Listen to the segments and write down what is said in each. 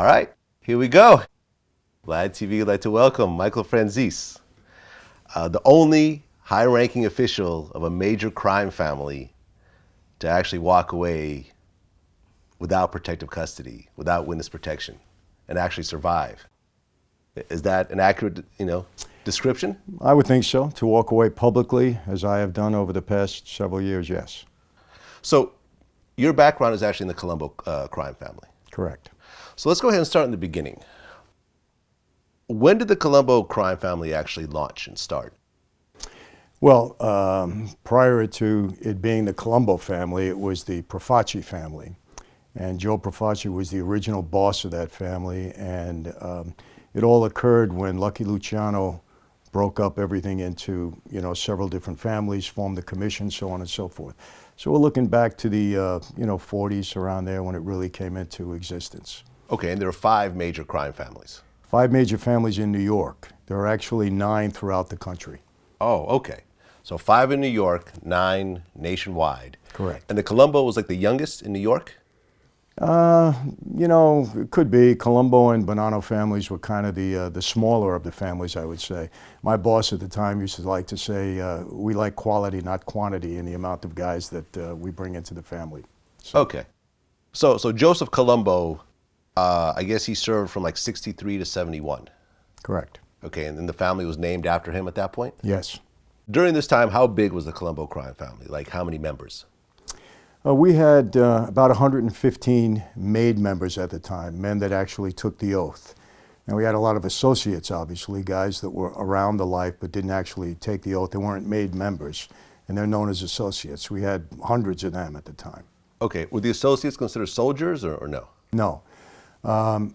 All right, here we go. Vlad TV would like to welcome Michael Franzese, the only high-ranking official of a major crime family to actually walk away without protective custody, without witness protection, and actually survive. Is that an accurate, description? I would think so. To walk away publicly, as I have done over the past several years, yes. So your background is actually in the Colombo crime family. Correct. So let's go ahead and start in the beginning. When did the Colombo crime family actually launch and start? Well, prior to it being the Colombo family, it was the Profaci family. And Joe Profaci was the original boss of that family. And it all occurred when Lucky Luciano broke up everything into, several different families, formed the commission, so on and so forth. So we're looking back to the, 40s, around there, when it really came into existence. Okay, and there are 5 major crime families. 5 major families in New York. There are actually 9 throughout the country. Oh, okay. So 5 in New York, 9 nationwide. Correct. And the Colombo was like the youngest in New York? It could be. Colombo and Bonanno families were kind of the smaller of the families, I would say. My boss at the time used to like to say, we like quality, not quantity, in the amount of guys that we bring into the family. So. Okay. So Joseph Colombo, I guess he served from like 63 to 71. Correct. Okay, and then the family was named after him at that point? Yes. During this time, how big was the Colombo crime family? Like how many members? We had about 115 made members at the time, men that actually took the oath. And we had a lot of associates, obviously, guys that were around the life but didn't actually take the oath. They weren't made members, and they're known as associates. We had hundreds of them at the time. Okay, were the associates considered soldiers or no? No.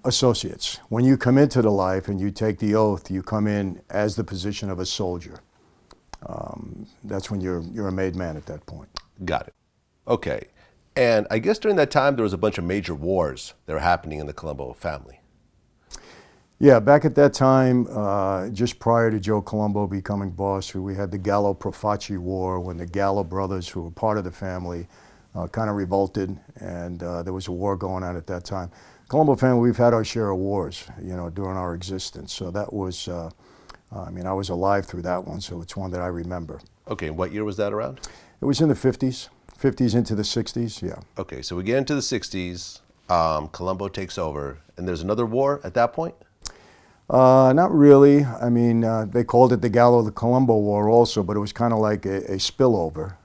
Associates. When you come into the life and you take the oath, you come in as the position of a soldier. That's when you're a made man at that point. Got it. Okay. And I guess during that time there was a bunch of major wars that were happening in the Colombo family. Yeah, back at that time, just prior to Joe Colombo becoming boss, we had the Gallo-Profaci War, when the Gallo brothers, who were part of the family, kind of revolted, and there was a war going on at that time. Colombo family, we've had our share of wars, during our existence. So that was, I was alive through that one, so it's one that I remember. Okay, what year was that around? It was in the 50s into the 60s, yeah. Okay, so we get into the 60s, Colombo takes over, and there's another war at that point? Not really. They called it the Gallo-Colombo War also, but it was kind of like a spillover,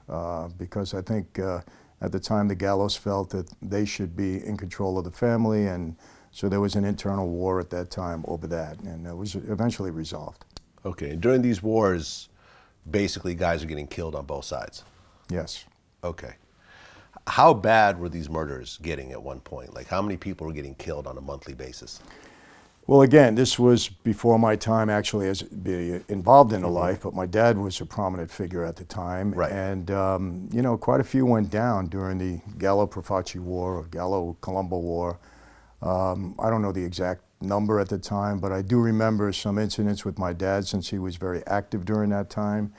because I think at the time the Gallos felt that they should be in control of the family, and so there was an internal war at that time over that, and it was eventually resolved. Okay, and during these wars, basically guys are getting killed on both sides? Yes. Okay. How bad were these murders getting at one point? Like how many people were getting killed on a monthly basis? Well, again, this was before my time actually as being involved in the life, but my dad was a prominent figure at the time. Right. And, quite a few went down during the Gallo-Profaci War or Gallo-Colombo War. I don't know the exact number at the time, but I do remember some incidents with my dad since he was very active during that time.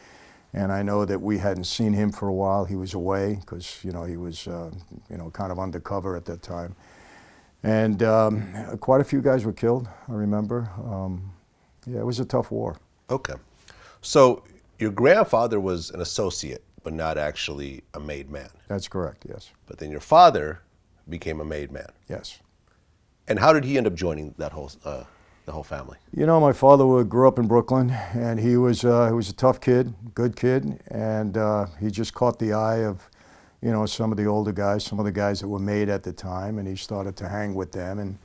And I know that we hadn't seen him for a while. He was away because, he was, kind of undercover at that time. And quite a few guys were killed, I remember. It was a tough war. Okay. So your grandfather was an associate, but not actually a made man. That's correct, yes. But then your father became a made man. Yes. And how did he end up joining that whole family? My father grew up in Brooklyn, and he was a tough kid, good kid, and he just caught the eye of, some of the older guys, some of the guys that were made at the time, and he started to hang with them. And,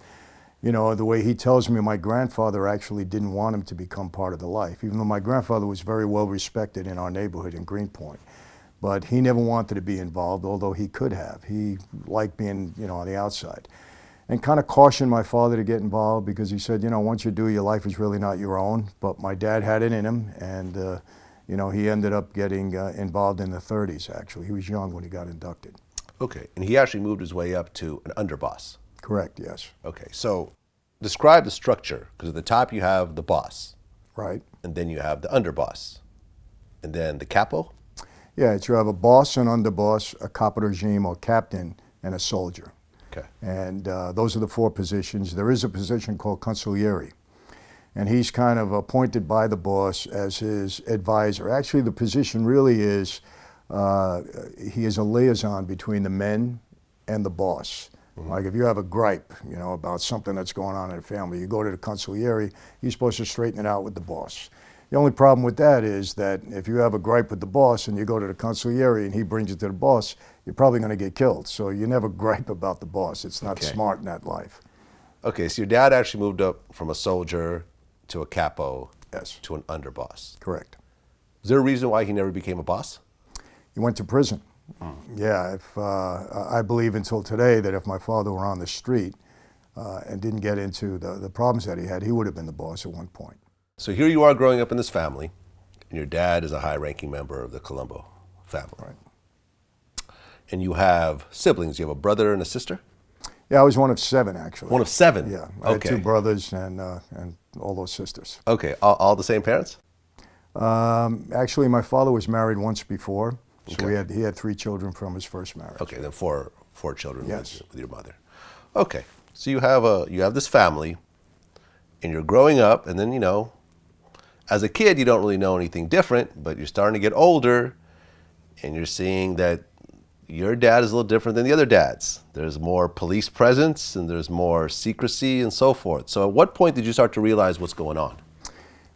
the way he tells me, my grandfather actually didn't want him to become part of the life, even though my grandfather was very well respected in our neighborhood in Greenpoint. But he never wanted to be involved, although he could have. He liked being, on the outside. And kind of cautioned my father to get involved because he said, once you do, your life is really not your own. But my dad had it in him, and he ended up getting involved in the 30s, actually. He was young when he got inducted. Okay, and he actually moved his way up to an underboss. Correct, yes. Okay, so describe the structure, because at the top you have the boss. Right. And then you have the underboss. And then the capo? Yeah, you have a boss, an underboss, a caporegime or captain, and a soldier. Okay. And those are the 4 positions. There is a position called Consigliere, and he's kind of appointed by the boss as his advisor. Actually, the position really is, he is a liaison between the men and the boss. Like if you have a gripe, about something that's going on in a family, you go to the Consigliere, he's supposed to straighten it out with the boss. The only problem with that is that if you have a gripe with the boss and you go to the Consigliere and he brings it to the boss, you're probably going to get killed. So you never gripe about the boss. It's not smart in that life. Okay, so your dad actually moved up from a soldier to a capo to an underboss. Correct. Is there a reason why he never became a boss? He went to prison. Yeah, if I believe until today that if my father were on the street and didn't get into the problems that he had, he would have been the boss at one point. So here you are growing up in this family, and your dad is a high-ranking member of the Colombo family. Right. And you have siblings. You have a brother and a sister? Yeah, I was one of 7, actually. One of 7? Yeah, I had 2 brothers and all those sisters. Okay, all the same parents? Actually, my father was married once before, so he had 3 children from his first marriage. Okay, then four children Yes. with your mother. Okay, so you have this family, and you're growing up, and then as a kid you don't really know anything different, but you're starting to get older, and you're seeing that your dad is a little different than the other dads. There's more police presence, and there's more secrecy, and so forth. So at what point did you start to realize what's going on?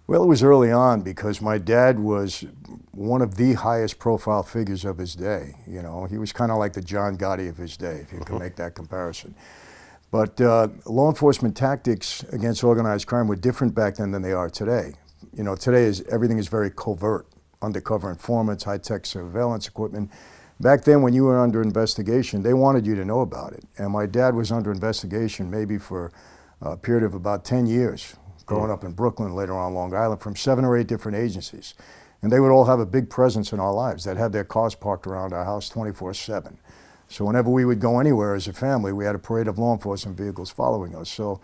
Well, it was early on because my dad was one of the highest profile figures of his day. He was kind of like the John Gotti of his day, if you can make that comparison. But law enforcement tactics against organized crime were different back then than they are today. Today everything is very covert, undercover informants, high-tech surveillance equipment. Back then, when you were under investigation, they wanted you to know about it. And my dad was under investigation maybe for a period of about 10 years, growing up in Brooklyn, later on Long Island, from 7 or 8 different agencies. And they would all have a big presence in our lives. They'd have their cars parked around our house 24/7. So whenever we would go anywhere as a family, we had a parade of law enforcement vehicles following us. So,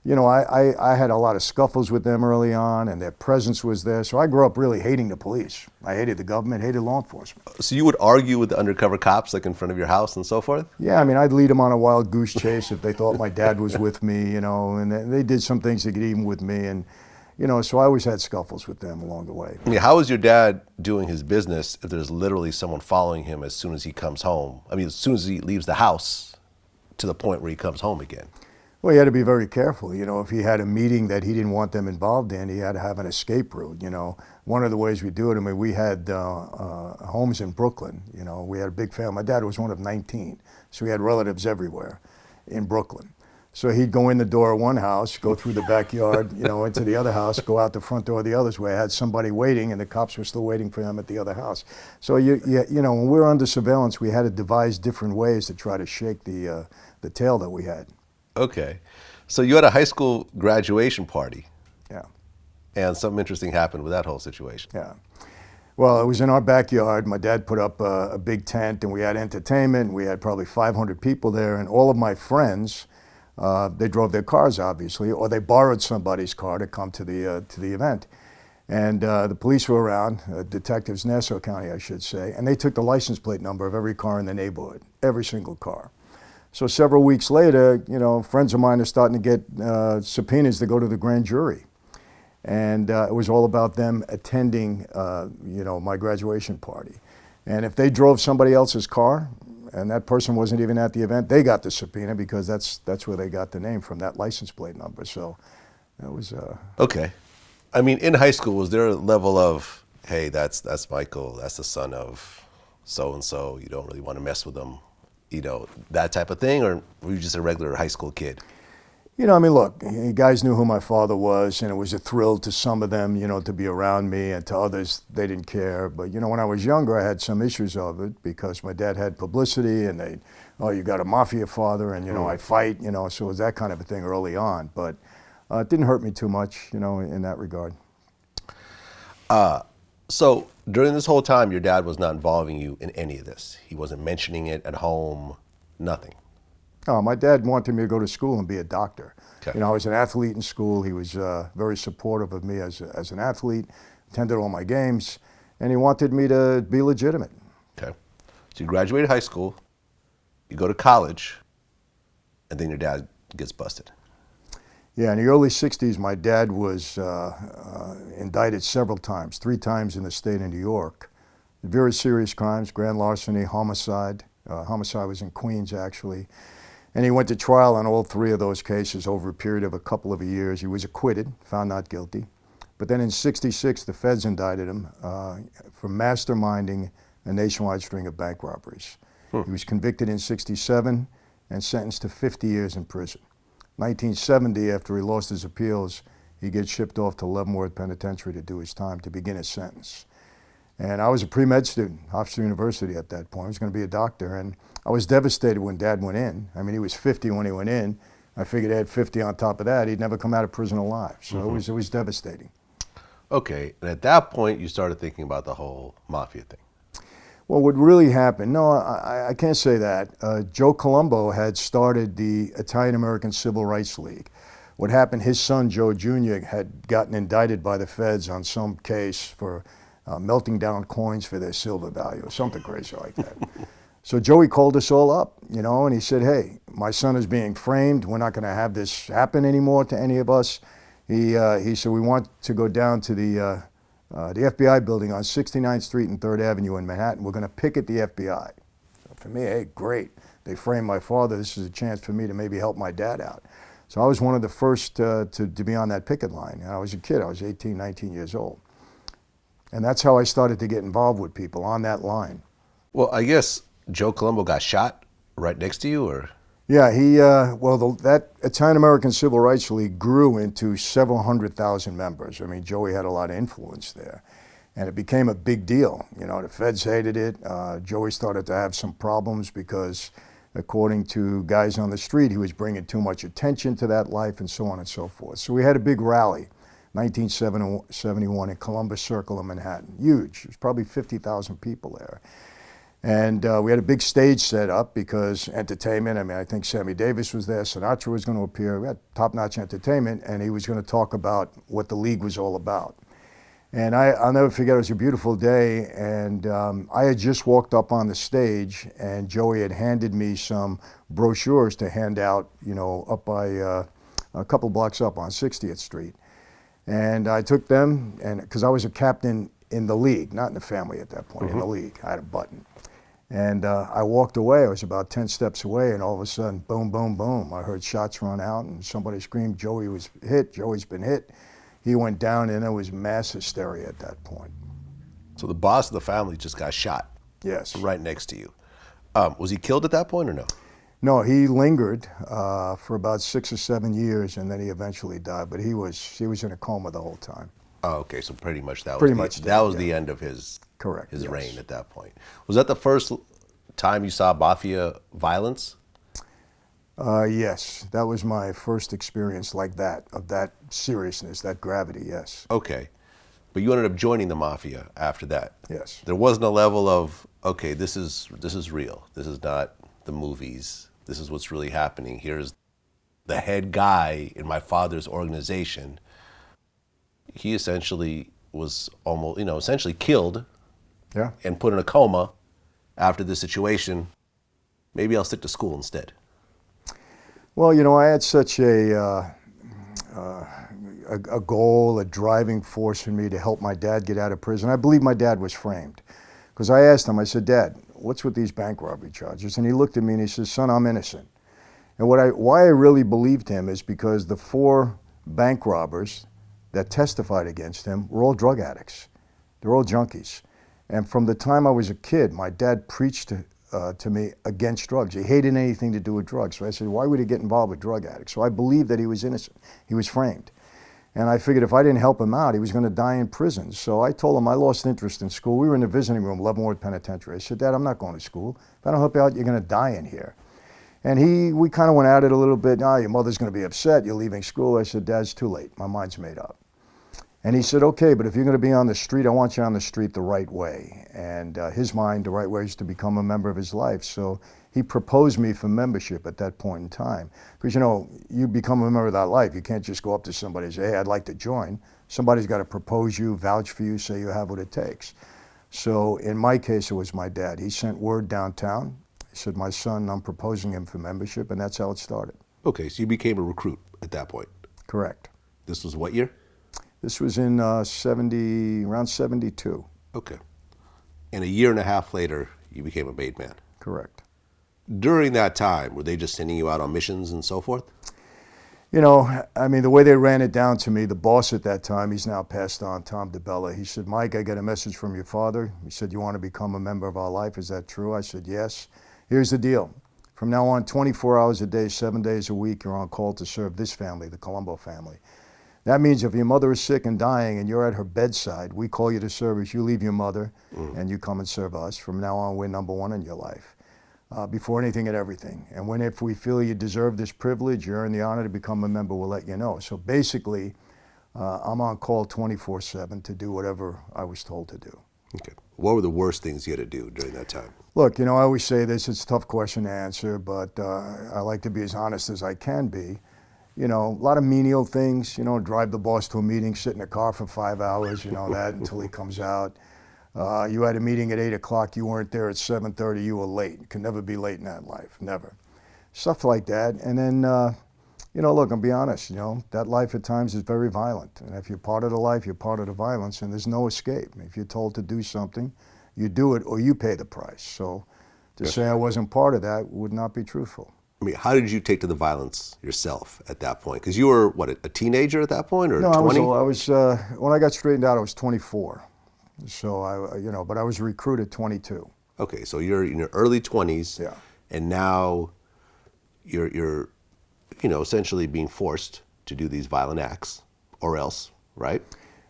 I had a lot of scuffles with them early on, and their presence was there. So I grew up really hating the police. I hated the government, hated law enforcement. So you would argue with the undercover cops, like in front of your house and so forth? Yeah, I'd lead them on a wild goose chase if they thought my dad was with me, and they did some things to get even with me. And, so I always had scuffles with them along the way. How is your dad doing his business if there's literally someone following him as soon as he comes home? As soon as he leaves the house to the point where he comes home again? Well, he had to be very careful. If he had a meeting that he didn't want them involved in, he had to have an escape route. One of the ways we do it, we had homes in Brooklyn. We had a big family. My dad was one of 19, so we had relatives everywhere in Brooklyn. So he'd go in the door of one house, go through the backyard, into the other house, go out the front door of the others where I had somebody waiting, and the cops were still waiting for him at the other house. So when we were under surveillance, we had to devise different ways to try to shake the tail that we had. Okay. So you had a high school graduation party. Yeah. And something interesting happened with that whole situation. Yeah. Well, it was in our backyard. My dad put up a big tent, and we had entertainment. We had probably 500 people there, and all of my friends, they drove their cars, obviously, or they borrowed somebody's car to come to the event. And the police were around, detectives, Nassau County, I should say, and they took the license plate number of every car in the neighborhood, every single car. So several weeks later, friends of mine are starting to get subpoenas to go to the grand jury. And it was all about them attending, my graduation party. And if they drove somebody else's car, and that person wasn't even at the event, they got the subpoena because that's where they got the name from, that license plate number. So that was... Okay. In high school, was there a level of, hey, that's Michael, that's the son of so-and-so, you don't really want to mess with them? That type of thing, or were you just a regular high school kid? Look, you guys knew who my father was, and it was a thrill to some of them, to be around me, and to others, they didn't care. But, when I was younger, I had some issues of it because my dad had publicity, and you got a Mafia father, and, I fight, so it was that kind of a thing early on. But it didn't hurt me too much, in that regard. So during this whole time, your dad was not involving you in any of this. He wasn't mentioning it at home, nothing. Oh, my dad wanted me to go to school and be a doctor. Okay. I was an athlete in school. He was very supportive of me as an athlete, attended all my games, and he wanted me to be legitimate. Okay. So you graduated high school, you go to college, and then your dad gets busted. Yeah, in the early 60s, my dad was indicted several times, 3 times in the state of New York. Very serious crimes, grand larceny, homicide. Homicide was in Queens, actually. And he went to trial on all 3 of those cases over a period of a couple of years. He was acquitted, found not guilty. But then in 66, the feds indicted him for masterminding a nationwide string of bank robberies. He was convicted in 67 and sentenced to 50 years in prison. 1970, after he lost his appeals, he gets shipped off to Leavenworth Penitentiary to do his time, to begin his sentence. And I was a pre-med student, Hofstra University at that point. I was going to be a doctor, and I was devastated when Dad went in. I mean, he was 50 when he went in. I figured add 50 on top of that, he'd never come out of prison alive. So it was devastating. Okay, and at that point, you started thinking about the whole Mafia thing. Well, what really happened, no, I can't say that. Joe Colombo had started the Italian-American Civil Rights League. What happened, his son, Joe Jr., had gotten indicted by the feds on some case for melting down coins for their silver value, or something crazy like that. So Joey called us all up, you know, and he said, hey, my son is being framed. We're not going to have this happen anymore to any of us. He said, we want to go down to the FBI building on 69th Street and 3rd Avenue in Manhattan. We're going to picket the FBI. So for me, hey, great. They framed my father. This is a chance for me to maybe help my dad out. So I was one of the first to be on that picket line. And I was a kid. I was 18, 19 years old. And that's how I started to get involved with people on that line. Well, I guess Joe Colombo got shot right next to you, or? Yeah, that Italian-American Civil Rights League grew into several 100,000 members. I mean, Joey had a lot of influence there. And it became a big deal. You know, the feds hated it. Joey started to have some problems because, according to guys on the street, he was bringing too much attention to that life and so on and so forth. So we had a big rally, 1971 in Columbus Circle in Manhattan. Huge. There was probably 50,000 people there. And we had a big stage set up because entertainment, I mean, I think Sammy Davis was there, Sinatra was going to appear, we had top-notch entertainment, and he was going to talk about what the league was all about. And I'll never forget, it was a beautiful day, and I had just walked up on the stage, and Joey had handed me some brochures to hand out, you know, up by a couple blocks up on 60th Street. And I took them, and because I was a captain in the league, not in the family at that point, in the league. I had a button. And I walked away. I was about 10 steps away, and all of a sudden, boom, boom, boom. I heard shots run out, and somebody screamed, Joey was hit, Joey's been hit. He went down, and there was mass hysteria at that point. So the boss of the family just got shot. Yes. Right next to you. Was he killed at that point or no? No, he lingered for about 6 or 7 years, and then he eventually died. But he was in a coma the whole time. Oh, okay, so pretty much that was the end of his reign at that point. Was that the first time you saw Mafia violence? Yes, that was my first experience like that, of that seriousness, that gravity, yes. Okay, but you ended up joining the Mafia after that. Yes. There wasn't a level of, okay, this is real. This is not the movies. This is what's really happening. Here's the head guy in my father's organization. He essentially was almost, essentially killed and put in a coma after this situation. Maybe I'll stick to school instead. Well, I had such a goal, a driving force in me to help my dad get out of prison. I believe my dad was framed. Because I asked him, I said, Dad, what's with these bank robbery charges? And he looked at me and he says, son, I'm innocent. And why I really believed him is because the 4 bank robbers that testified against him were all drug addicts. They're all junkies. And from the time I was a kid, my dad preached to me against drugs. He hated anything to do with drugs. So I said, why would he get involved with drug addicts? So I believed that he was innocent. He was framed. And I figured if I didn't help him out, he was going to die in prison. So I told him I lost interest in school. We were in the visiting room, Leavenworth Penitentiary. I said, Dad, I'm not going to school. If I don't help you out, you're going to die in here. And we kind of went at it a little bit. Your mother's going to be upset. You're leaving school. I said, Dad, it's too late. My mind's made up. And he said, okay, but if you're going to be on the street, I want you on the street the right way. And his mind, the right way is to become a member of his life. So he proposed me for membership at that point in time. Because, you become a member of that life. You can't just go up to somebody and say, hey, I'd like to join. Somebody's got to propose you, vouch for you, say you have what it takes. So in my case, it was my dad. He sent word downtown, He said, my son, I'm proposing him for membership, and that's how it started. Okay, so you became a recruit at that point. Correct. This was what year? This was in around 72. Okay. And a year and a half later, you became a made man. Correct. During that time, were they just sending you out on missions and so forth? You know, I mean, the way they ran it down to me, the boss at that time, he's now passed on, Tom DeBella, he said, Mike, I got a message from your father. He said, you want to become a member of our life? Is that true? I said, yes. Here's the deal. From now on, 24 hours a day, 7 days a week, you're on call to serve this family, the Colombo family. That means if your mother is sick and dying and you're at her bedside, we call you to service, you leave your mother and you come and serve us. From now on, we're number one in your life. Before anything and everything. And if we feel you deserve this privilege, you earn the honor to become a member, we'll let you know. So basically, I'm on call 24/7 to do whatever I was told to do. Okay. What were the worst things you had to do during that time? Look, you know, I always say this, it's a tough question to answer, but I like to be as honest as I can be. You know, a lot of menial things, you know, drive the boss to a meeting, sit in a car for 5 hours, you know, that until he comes out. You had a meeting at 8 o'clock, you weren't there at 7:30, you were late. You can never be late in that life, never. Stuff like that. And then, you know, look, I'll be honest, you know, that life at times is very violent. And if you're part of the life, you're part of the violence, and there's no escape. If you're told to do something, you do it or you pay the price. So to say I wasn't part of that would not be truthful. I mean, how did you take to the violence yourself at that point? Because you were, what, a teenager at that point, or no, 20? I was when I got straightened out, I was 24. So you know, but I was recruited 22. Okay, so you're in your early 20s, Yeah. and now you're, you know, essentially being forced to do these violent acts, or else, right?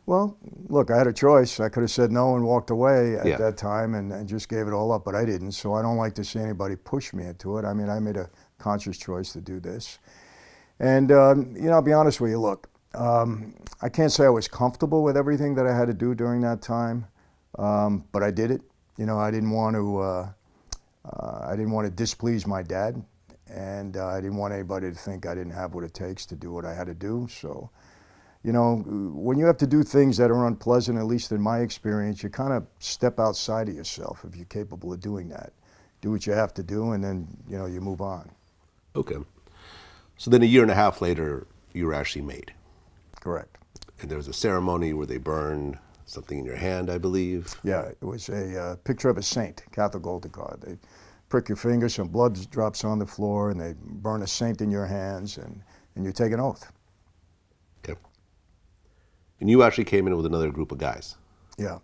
Well, look, I had a choice. I could have said no and walked away at Yeah. that time and just gave it all up, but I didn't. So I don't like to see anybody push me into it. I mean, I made a conscious choice to do this. And, you know, I'll be honest with you, look, I can't say I was comfortable with everything that I had to do during that time, but I did it. You know, I didn't want to displease my dad, and I didn't want anybody to think I didn't have what it takes to do what I had to do. So, you know, when you have to do things that are unpleasant, at least in my experience, you kind of step outside of yourself if you're capable of doing that. Do what you have to do, and then, you know, you move on. Okay. So then a year and a half later, you were actually made. Correct. And there was a ceremony where they burned something in your hand, I believe. Yeah, it was a picture of a saint, Catholic altar card. They prick your finger, some blood drops on the floor, and they burn a saint in your hands, and you take an oath. Okay. And you actually came in with another group of guys. Yeah.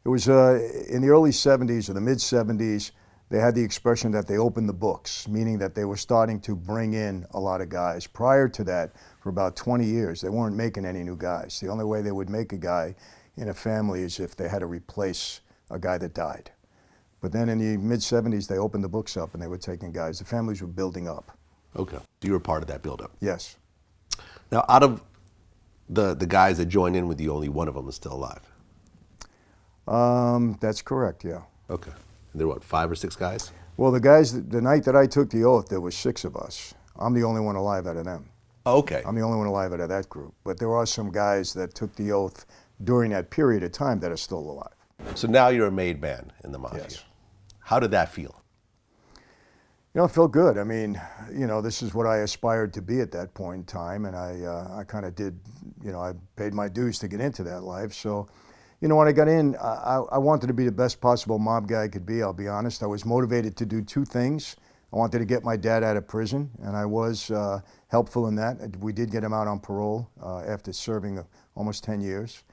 It was in the early 70s or the mid 70s, they had the expression that they opened the books, meaning that they were starting to bring in a lot of guys. Prior to that, for about 20 years, they weren't making any new guys. The only way they would make a guy in a family is if they had to replace a guy that died. But then in the mid-70s, they opened the books up and they were taking guys. The families were building up. Okay. So you were part of that buildup. Yes. Now, out of the guys that joined in with you, only one of them is still alive. That's correct, yeah. Okay. And there were, what, 5 or 6 guys? Well, the guys, the night that I took the oath, there were 6 of us. I'm the only one alive out of them. Okay. I'm the only one alive out of that group. But there are some guys that took the oath during that period of time that are still alive. So now you're a made man in the Mafia. Yes. How did that feel? You know, it felt good. I mean, you know, this is what I aspired to be at that point in time, and I kind of did, you know, I paid my dues to get into that life. So, you know, when I got in, I wanted to be the best possible mob guy I could be, I'll be honest. I was motivated to do 2 things. I wanted to get my dad out of prison, and I was helpful in that. We did get him out on parole after serving almost 10 years.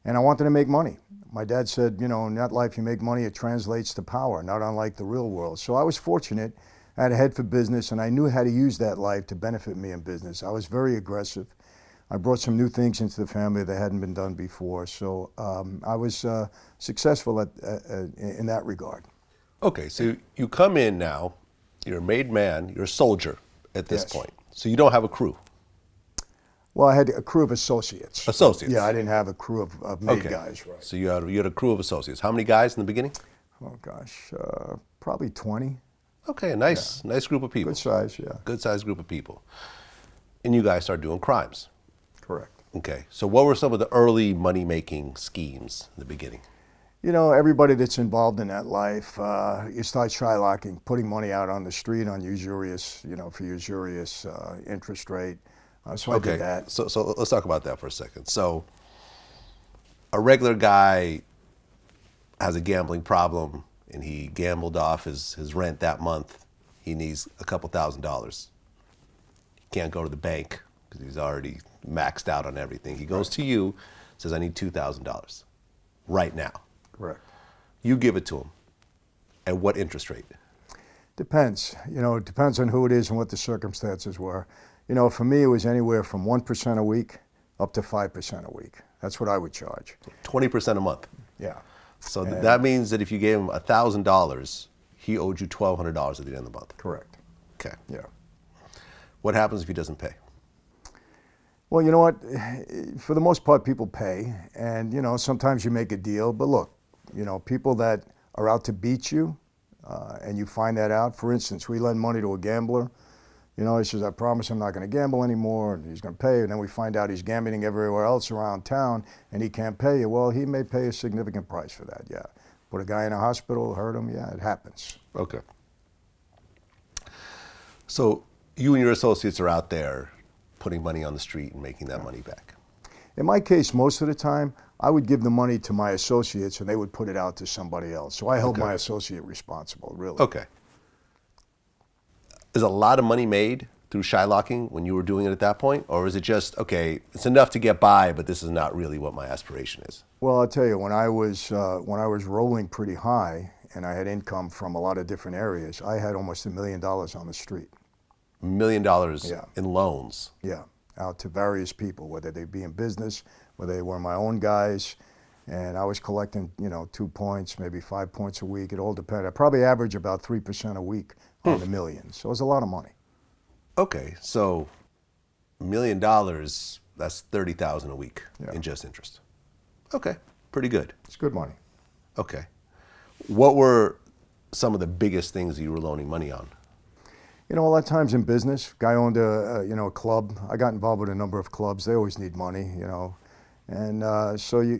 And I wanted to make money. My dad said, you know, in that life you make money, it translates to power, not unlike the real world. So I was fortunate. I had a head for business, and I knew how to use that life to benefit me in business. I was very aggressive. I brought some new things into the family that hadn't been done before. So I was successful in that regard. Okay, so you come in now, you're a made man, you're a soldier at this Yes. point. So you don't have a crew. Well, I had a crew of associates. Associates? Yeah, I didn't have a crew of made guys, right. So you had a crew of associates. How many guys in the beginning? Oh, gosh, probably 20. Okay, a nice group of people. Good size, yeah. Good sized group of people. And you guys start doing crimes. Correct. Okay, so what were some of the early money-making schemes in the beginning? You know, everybody that's involved in that life, you start shylocking, putting money out on the street on usurious, you know, for usurious interest rate. So I did that. So let's talk about that for a second. So a regular guy has a gambling problem and he gambled off his rent that month. He needs a couple $1,000s. He can't go to the bank because he's already maxed out on everything. He goes to you, says, I need $2,000 right now. Correct. You give it to him. At what interest rate? Depends. You know, it depends on who it is and what the circumstances were. You know, for me, it was anywhere from 1% a week up to 5% a week. That's what I would charge. 20% a month. Yeah. So that means that if you gave him $1,000, he owed you $1,200 at the end of the month. Correct. Okay. Yeah. What happens if he doesn't pay? Well, you know what? For the most part, people pay. And, you know, sometimes you make a deal. But look, you know, people that are out to beat you and you find that out. For instance, we lend money to a gambler. You know, he says, I promise I'm not going to gamble anymore, and he's going to pay. And then we find out he's gambling everywhere else around town, and he can't pay you. Well, he may pay a significant price for that, yeah. Put a guy in a hospital, hurt him, yeah, it happens. Okay. So you and your associates are out there putting money on the street and making that money back. In my case, most of the time, I would give the money to my associates, and they would put it out to somebody else. So I held my associate responsible, really. Okay. Is a lot of money made through shylocking when you were doing it at that point? Or is it just, okay, it's enough to get by, but this is not really what my aspiration is? Well, I'll tell you, when I was rolling pretty high and I had income from a lot of different areas, I had almost $1 million on the street. $1 million in loans? Yeah, out to various people, whether they be in business, whether they were my own guys. And I was collecting, you know, 2 points, maybe 5 points a week. It all depended. I probably average about 3% a week on the million. So it was a lot of money. Okay, so $1 million, that's $30,000 a week in just interest. Okay, pretty good. It's good money. Okay. What were some of the biggest things that you were loaning money on? You know, a lot of times in business, guy owned a club. I got involved with a number of clubs. They always need money, you know. And so, you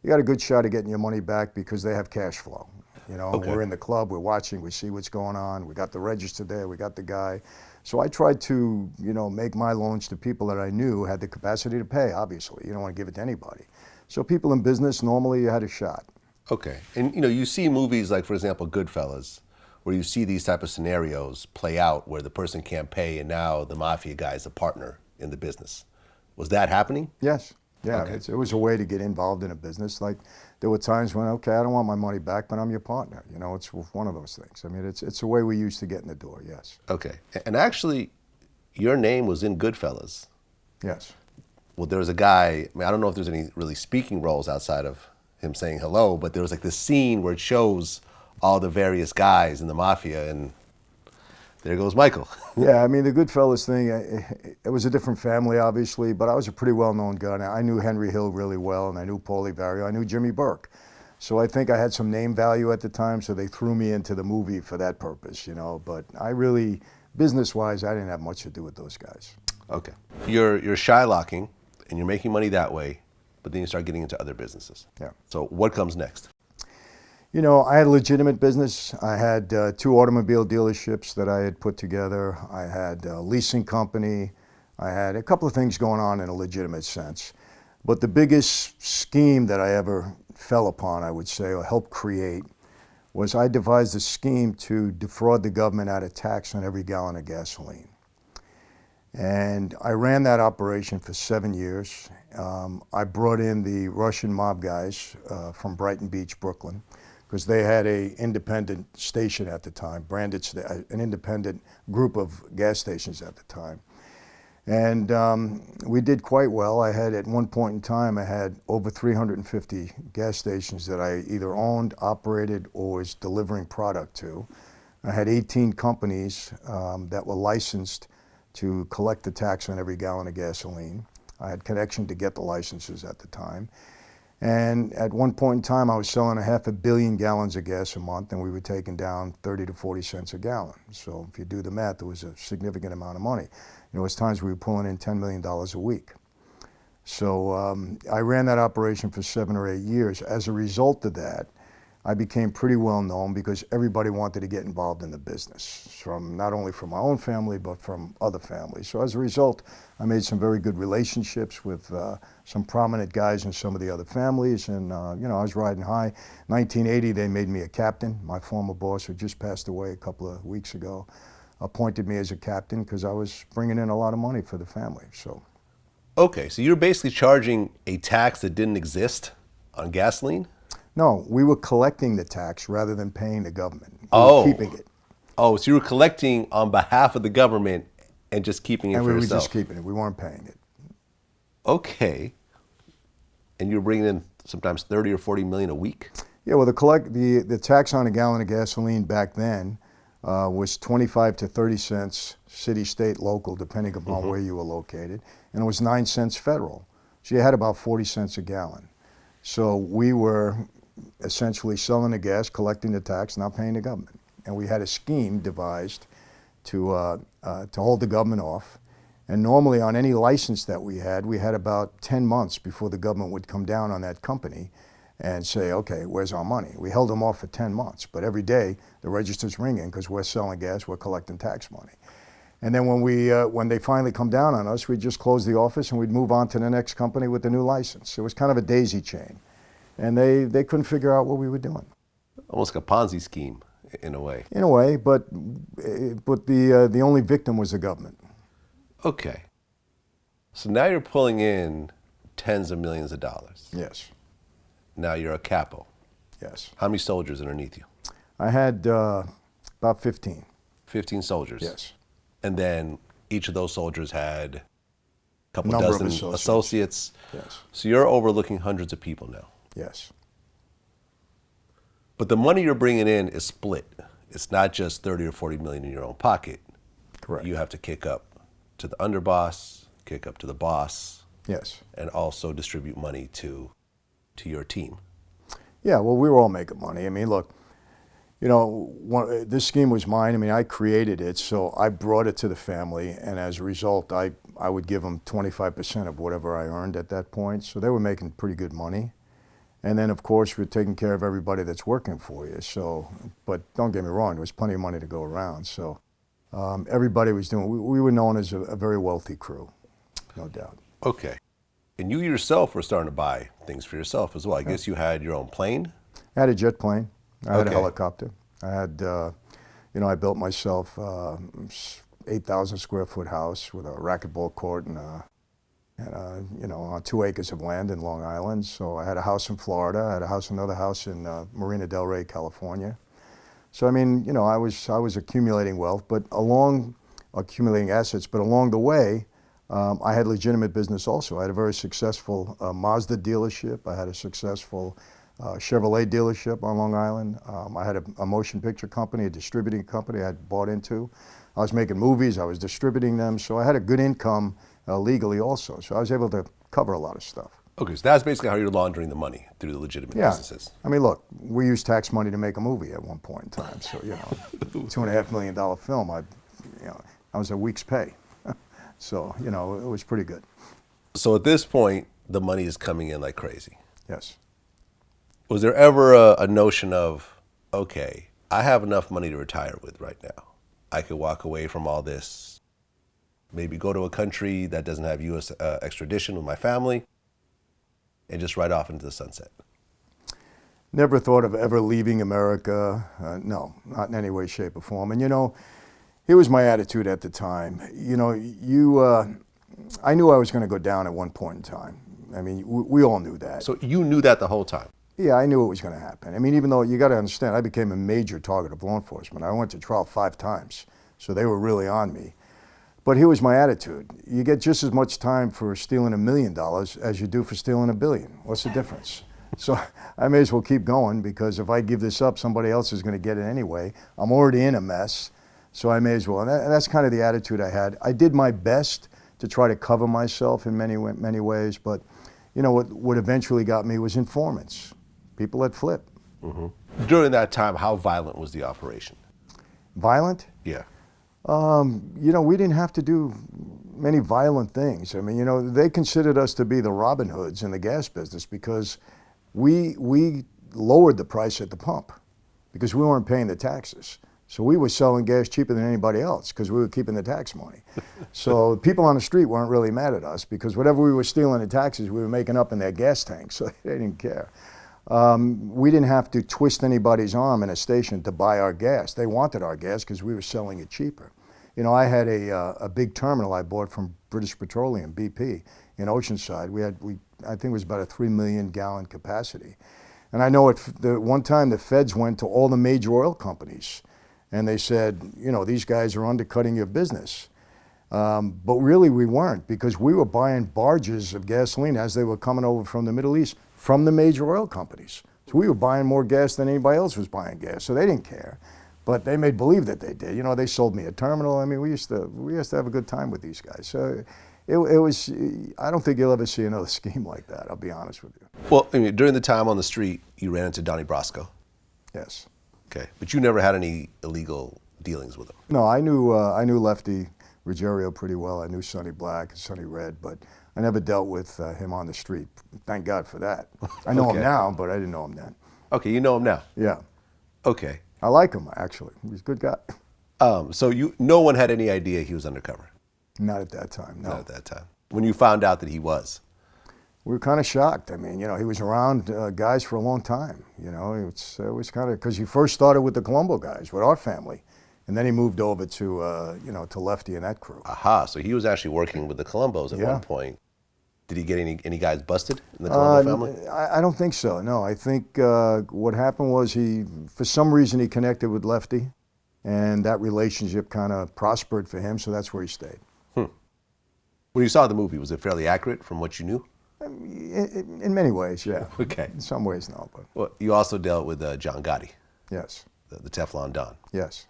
got a good shot at getting your money back because they have cash flow. You know, we're in the club, we're watching, we see what's going on. We got the register there, we got the guy. So I tried to, you know, make my loans to people that I knew had the capacity to pay, obviously. You don't want to give it to anybody. So people in business, normally you had a shot. Okay. And, you know, you see movies like, for example, Goodfellas, where you see these type of scenarios play out where the person can't pay and now the mafia guy is a partner in the business. Was that happening? Yes. Yeah, Okay. it was a way to get involved in a business. Like, there were times when, okay, I don't want my money back, but I'm your partner. You know, it's one of those things. I mean, it's a way we used to get in the door, yes. Okay. And actually, your name was in Goodfellas. Yes. Well, there was a guy, I mean, I don't know if there's any really speaking roles outside of him saying hello, but there was like this scene where it shows all the various guys in the mafia, and there goes Michael. Yeah, I mean, the Goodfellas thing, it was a different family, obviously, but I was a pretty well-known guy. I knew Henry Hill really well, and I knew Paulie Vario. I knew Jimmy Burke. So I think I had some name value at the time, so they threw me into the movie for that purpose, you know. But I really, business-wise, I didn't have much to do with those guys. Okay. You're shylocking, and you're making money that way, but then you start getting into other businesses. Yeah. So what comes next? You know, I had a legitimate business. I had 2 automobile dealerships that I had put together. I had a leasing company. I had a couple of things going on in a legitimate sense. But the biggest scheme that I ever fell upon, I would say, or helped create, was I devised a scheme to defraud the government out of tax on every gallon of gasoline. And I ran that operation for 7 years. I brought in the Russian mob guys from Brighton Beach, Brooklyn, because they had an independent station at the time, branded, an independent group of gas stations at the time. And we did quite well. I had, at one point in time, I had over 350 gas stations that I either owned, operated, or was delivering product to. I had 18 companies that were licensed to collect the tax on every gallon of gasoline. I had connection to get the licenses at the time. And at one point in time, I was selling 500 million gallons of gas a month, and we were taking down 30 to 40 cents a gallon. So if you do the math, it was a significant amount of money. You know, it was times we were pulling in $10 million a week. So I ran that operation for 7 or 8 years. As a result of that, I became pretty well known because everybody wanted to get involved in the business, from not only from my own family, but from other families. So as a result, I made some very good relationships with some prominent guys in some of the other families, and you know, I was riding high. 1980, they made me a captain. My former boss, who just passed away a couple of weeks ago, appointed me as a captain because I was bringing in a lot of money for the family. So. Okay, so you're basically charging a tax that didn't exist on gasoline? No, we were collecting the tax rather than paying the government. We Oh. were keeping it. Oh, so you were collecting on behalf of the government and just keeping it And for we were yourself? just keeping it. We weren't paying it. Okay. And you're bringing in sometimes 30 or 40 million a week? Yeah, well, the tax on a gallon of gasoline back then was 25 to 30 cents city, state, local, depending upon where you were located, and it was 9 cents federal. So you had about 40 cents a gallon. So we were essentially selling the gas, collecting the tax, not paying the government. And we had a scheme devised to hold the government off. And normally on any license that we had about 10 months before the government would come down on that company and say, okay, where's our money? We held them off for 10 months, but every day the register's ringing because we're selling gas, we're collecting tax money. And then when they finally come down on us, we'd just close the office and we'd move on to the next company with the new license. It was kind of a daisy chain. And they couldn't figure out what we were doing. Almost like a Ponzi scheme in a way. In a way, but the only victim was the government. Okay. So now you're pulling in tens of millions of dollars. Yes. Now you're a capo. Yes. How many soldiers underneath you? I had about 15. 15 soldiers? Yes. And then each of those soldiers had a couple Number of dozen associates. Yes. So you're overlooking hundreds of people now. Yes. But the money you're bringing in is split. It's not just 30 or 40 million in your own pocket. Correct. You have to kick up to the underboss, kick up to the boss. Yes. And also distribute money to your team. Yeah, well, we were all making money. I mean, look, you know, this scheme was mine. I mean, I created it, so I brought it to the family, and as a result, I would give them 25% of whatever I earned at that point. So they were making pretty good money. And then, of course, we're taking care of everybody that's working for you. So, but don't get me wrong, there was plenty of money to go around. So everybody was doing, we were known as a very wealthy crew, no doubt. Okay. And you yourself were starting to buy things for yourself as well. I guess you had your own plane? I had a jet plane. I had a Okay. helicopter. I had, you know, I built myself 8,000 square foot house with a racquetball court and you know, on 2 acres of land in Long Island. So I had a house in Florida. I had another house in Marina del Rey, California. So I mean, you know, I was accumulating wealth, but accumulating assets. But along the way, I had legitimate business also. I had a very successful Mazda dealership. I had a successful Chevrolet dealership on Long Island. I had a motion picture company, a distributing company I had bought into. I was making movies, I was distributing them, so I had a good income legally also. So I was able to cover a lot of stuff. Okay, so that's basically how you're laundering the money, through the legitimate businesses. I mean, look, we used tax money to make a movie at one point in time. So, you know, $2.5 million film, I was a week's pay. So, you know, it was pretty good. So at this point, the money is coming in like crazy. Yes. Was there ever a notion of, okay, I have enough money to retire with right now. I could walk away from all this, maybe go to a country that doesn't have U.S. Extradition with my family, and just ride off into the sunset? Never thought of ever leaving America. No, not in any way, shape, or form. And, you know, here was my attitude at the time. You know, I knew I was going to go down at one point in time. I mean, we all knew that. So you knew that the whole time? Yeah, I knew it was going to happen. I mean, even though you got to understand, I became a major target of law enforcement. I went to trial 5 times, so they were really on me. But here was my attitude. You get just as much time for stealing $1 million as you do for stealing $1 billion. What's the difference? So I may as well keep going, because if I give this up, somebody else is going to get it anyway. I'm already in a mess, so I may as well. And that's kind of the attitude I had. I did my best to try to cover myself in many ways, but you know what eventually got me was informants. People that flip. Mm-hmm. During that time, how violent was the operation? Violent? Yeah. We didn't have to do many violent things. I mean, they considered us to be the Robin Hoods in the gas business because we lowered the price at the pump because we weren't paying the taxes. So we were selling gas cheaper than anybody else because we were keeping the tax money. So people on the street weren't really mad at us because whatever we were stealing in taxes, we were making up in their gas tanks, so they didn't care. We didn't have to twist anybody's arm in a station to buy our gas. They wanted our gas because we were selling it cheaper. I had a big terminal I bought from British Petroleum, BP, in Oceanside. I think it was about a 3 million gallon capacity. And I know one time the feds went to all the major oil companies and they said, these guys are undercutting your business. But really we weren't, because we were buying barges of gasoline as they were coming over from the Middle East from the major oil companies. So we were buying more gas than anybody else was buying gas, so they didn't care. But they made believe that they did. They sold me a terminal. I mean, we used to have a good time with these guys. So it was, I don't think you'll ever see another scheme like that, I'll be honest with you. Well, I mean, during the time on the street, you ran into Donnie Brasco. Yes. Okay, but you never had any illegal dealings with him. No, I knew Lefty Ruggiero pretty well. I knew Sonny Black and Sonny Red, but I never dealt with him on the street. Thank God for that. I know him now, but I didn't know him then. Okay, you know him now? Yeah. Okay. I like him, actually. He's a good guy. So no one had any idea he was undercover? Not at that time, no. Not at that time. When you found out that he was? We were kind of shocked. I mean, he was around guys for a long time. It was kind of, because he first started with the Colombo guys, with our family. And then he moved over to, to Lefty and that crew. Aha, so he was actually working with the Colombos at one point. Did he get any guys busted in the Colombo family? I don't think so, no. I think what happened was for some reason he connected with Lefty, and that relationship kind of prospered for him, so that's where he stayed. When you saw the movie, was it fairly accurate from what you knew? In many ways, yeah. Okay. In some ways, no. But well, you also dealt with John Gotti. Yes. The Teflon Don. Yes.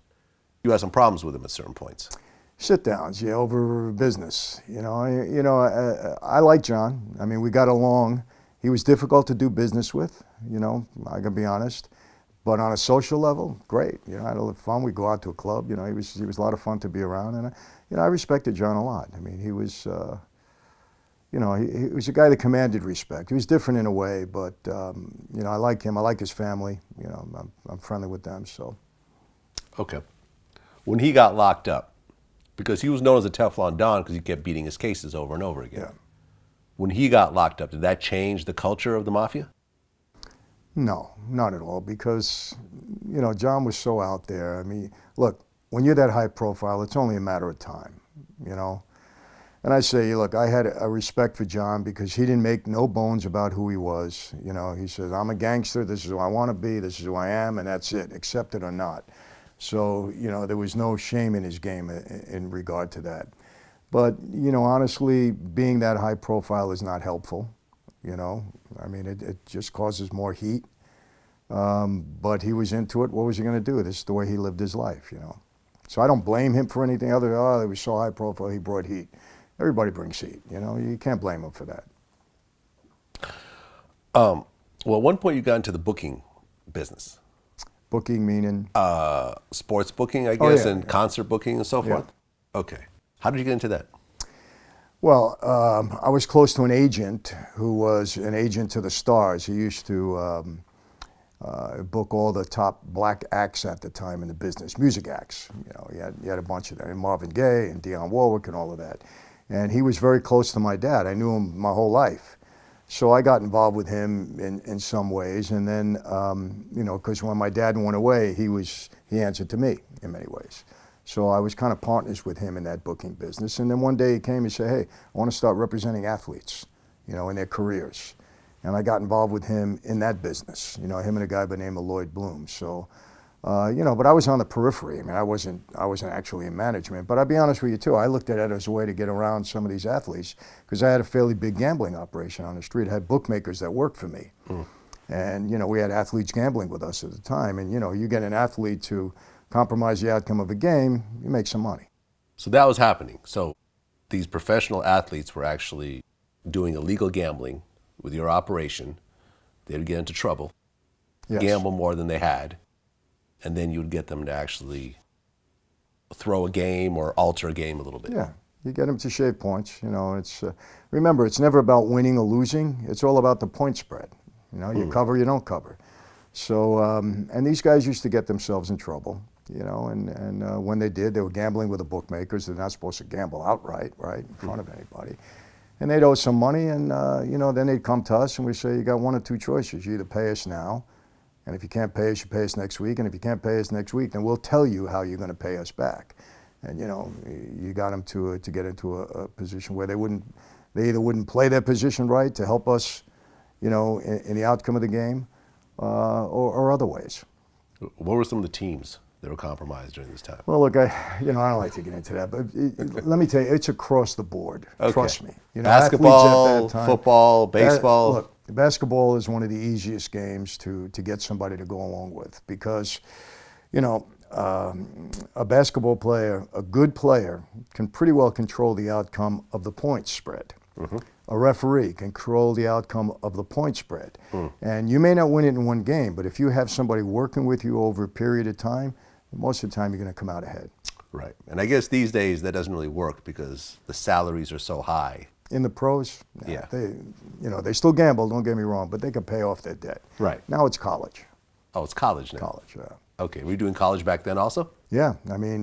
You had some problems with him at certain points. Sit-downs, over business. I like John. I mean, we got along. He was difficult to do business with, I gotta be honest. But on a social level, great. I had a lot of fun. We'd go out to a club. He was a lot of fun to be around. And, I respected John a lot. I mean, he was, he was a guy that commanded respect. He was different in a way, but, I like him. I like his family. I'm friendly with them, so. Okay. When he got locked up, because he was known as a Teflon Don because he kept beating his cases over and over again. Yeah. When he got locked up, did that change the culture of the Mafia? No, not at all, because, John was so out there. I mean, look, when you're that high profile, it's only a matter of time, And I say, look, I had a respect for John because he didn't make no bones about who he was. He says, I'm a gangster, this is who I want to be, this is who I am, and that's it, accept it or not. So, there was no shame in his game in regard to that. But, honestly, being that high profile is not helpful, I mean, it just causes more heat. But he was into it. What was he going to do? This is the way he lived his life, So I don't blame him for anything other than, he was so high profile, he brought heat. Everybody brings heat, You can't blame him for that. Well, at one point you got into the booking business. Booking meaning? Sports booking, I guess, and yeah. concert booking and so forth? Yeah. Okay. How did you get into that? Well, I was close to an agent who was an agent to the stars. He used to book all the top black acts at the time in the business, music acts. He had a bunch of them, and Marvin Gaye and Dionne Warwick and all of that. And he was very close to my dad. I knew him my whole life. So I got involved with him in some ways, and then, because when my dad went away, he answered to me in many ways. So I was kind of partners with him in that booking business. And then one day he came and said, hey, I want to start representing athletes, in their careers. And I got involved with him in that business, him and a guy by the name of Lloyd Bloom. So, but I was on the periphery. I mean, I wasn't actually in management. But I'll be honest with you, too. I looked at it as a way to get around some of these athletes because I had a fairly big gambling operation on the street. I had bookmakers that worked for me. And, we had athletes gambling with us at the time. And, you get an athlete to compromise the outcome of a game, you make some money. So that was happening. So these professional athletes were actually doing illegal gambling with your operation. They would get into trouble, gamble more than they had, and then you would get them to actually throw a game or alter a game a little bit. Yeah, you get them to shave points. You know, it's remember, it's never about winning or losing. It's all about the point spread. You know, you cover, you don't cover. So, and these guys used to get themselves in trouble. You know, and when they did, they were gambling with the bookmakers. They're not supposed to gamble outright, right, in front of anybody. And they'd owe some money, and you know, then they'd come to us and we say, you got one or two choices. You either pay us now, and if you can't pay us, you pay us next week. And if you can't pay us next week, then we'll tell you how you're going to pay us back. And you know, you got them to get into a position where they either wouldn't play their position right to help us, you know, in the outcome of the game, or other ways. What were some of the teams that were compromised during this time? Well, look, I don't like to get into that, but let me tell you, it's across the board. Okay. Trust me. You know, basketball, athletes at that time, football, baseball. Look, basketball is one of the easiest games to get somebody to go along with because, you know, a basketball player, a good player, can pretty well control the outcome of the point spread. A referee can control the outcome of the point spread. And you may not win it in one game, but if you have somebody working with you over a period of time, most of the time you're going to come out ahead. Right. And I guess these days that doesn't really work because the salaries are so high. In the pros, Yeah. they still gamble, don't get me wrong, but they can pay off their debt. Right. Now it's college. Oh, it's college now. College, yeah. Okay. Were you doing college back then also? Yeah, I mean,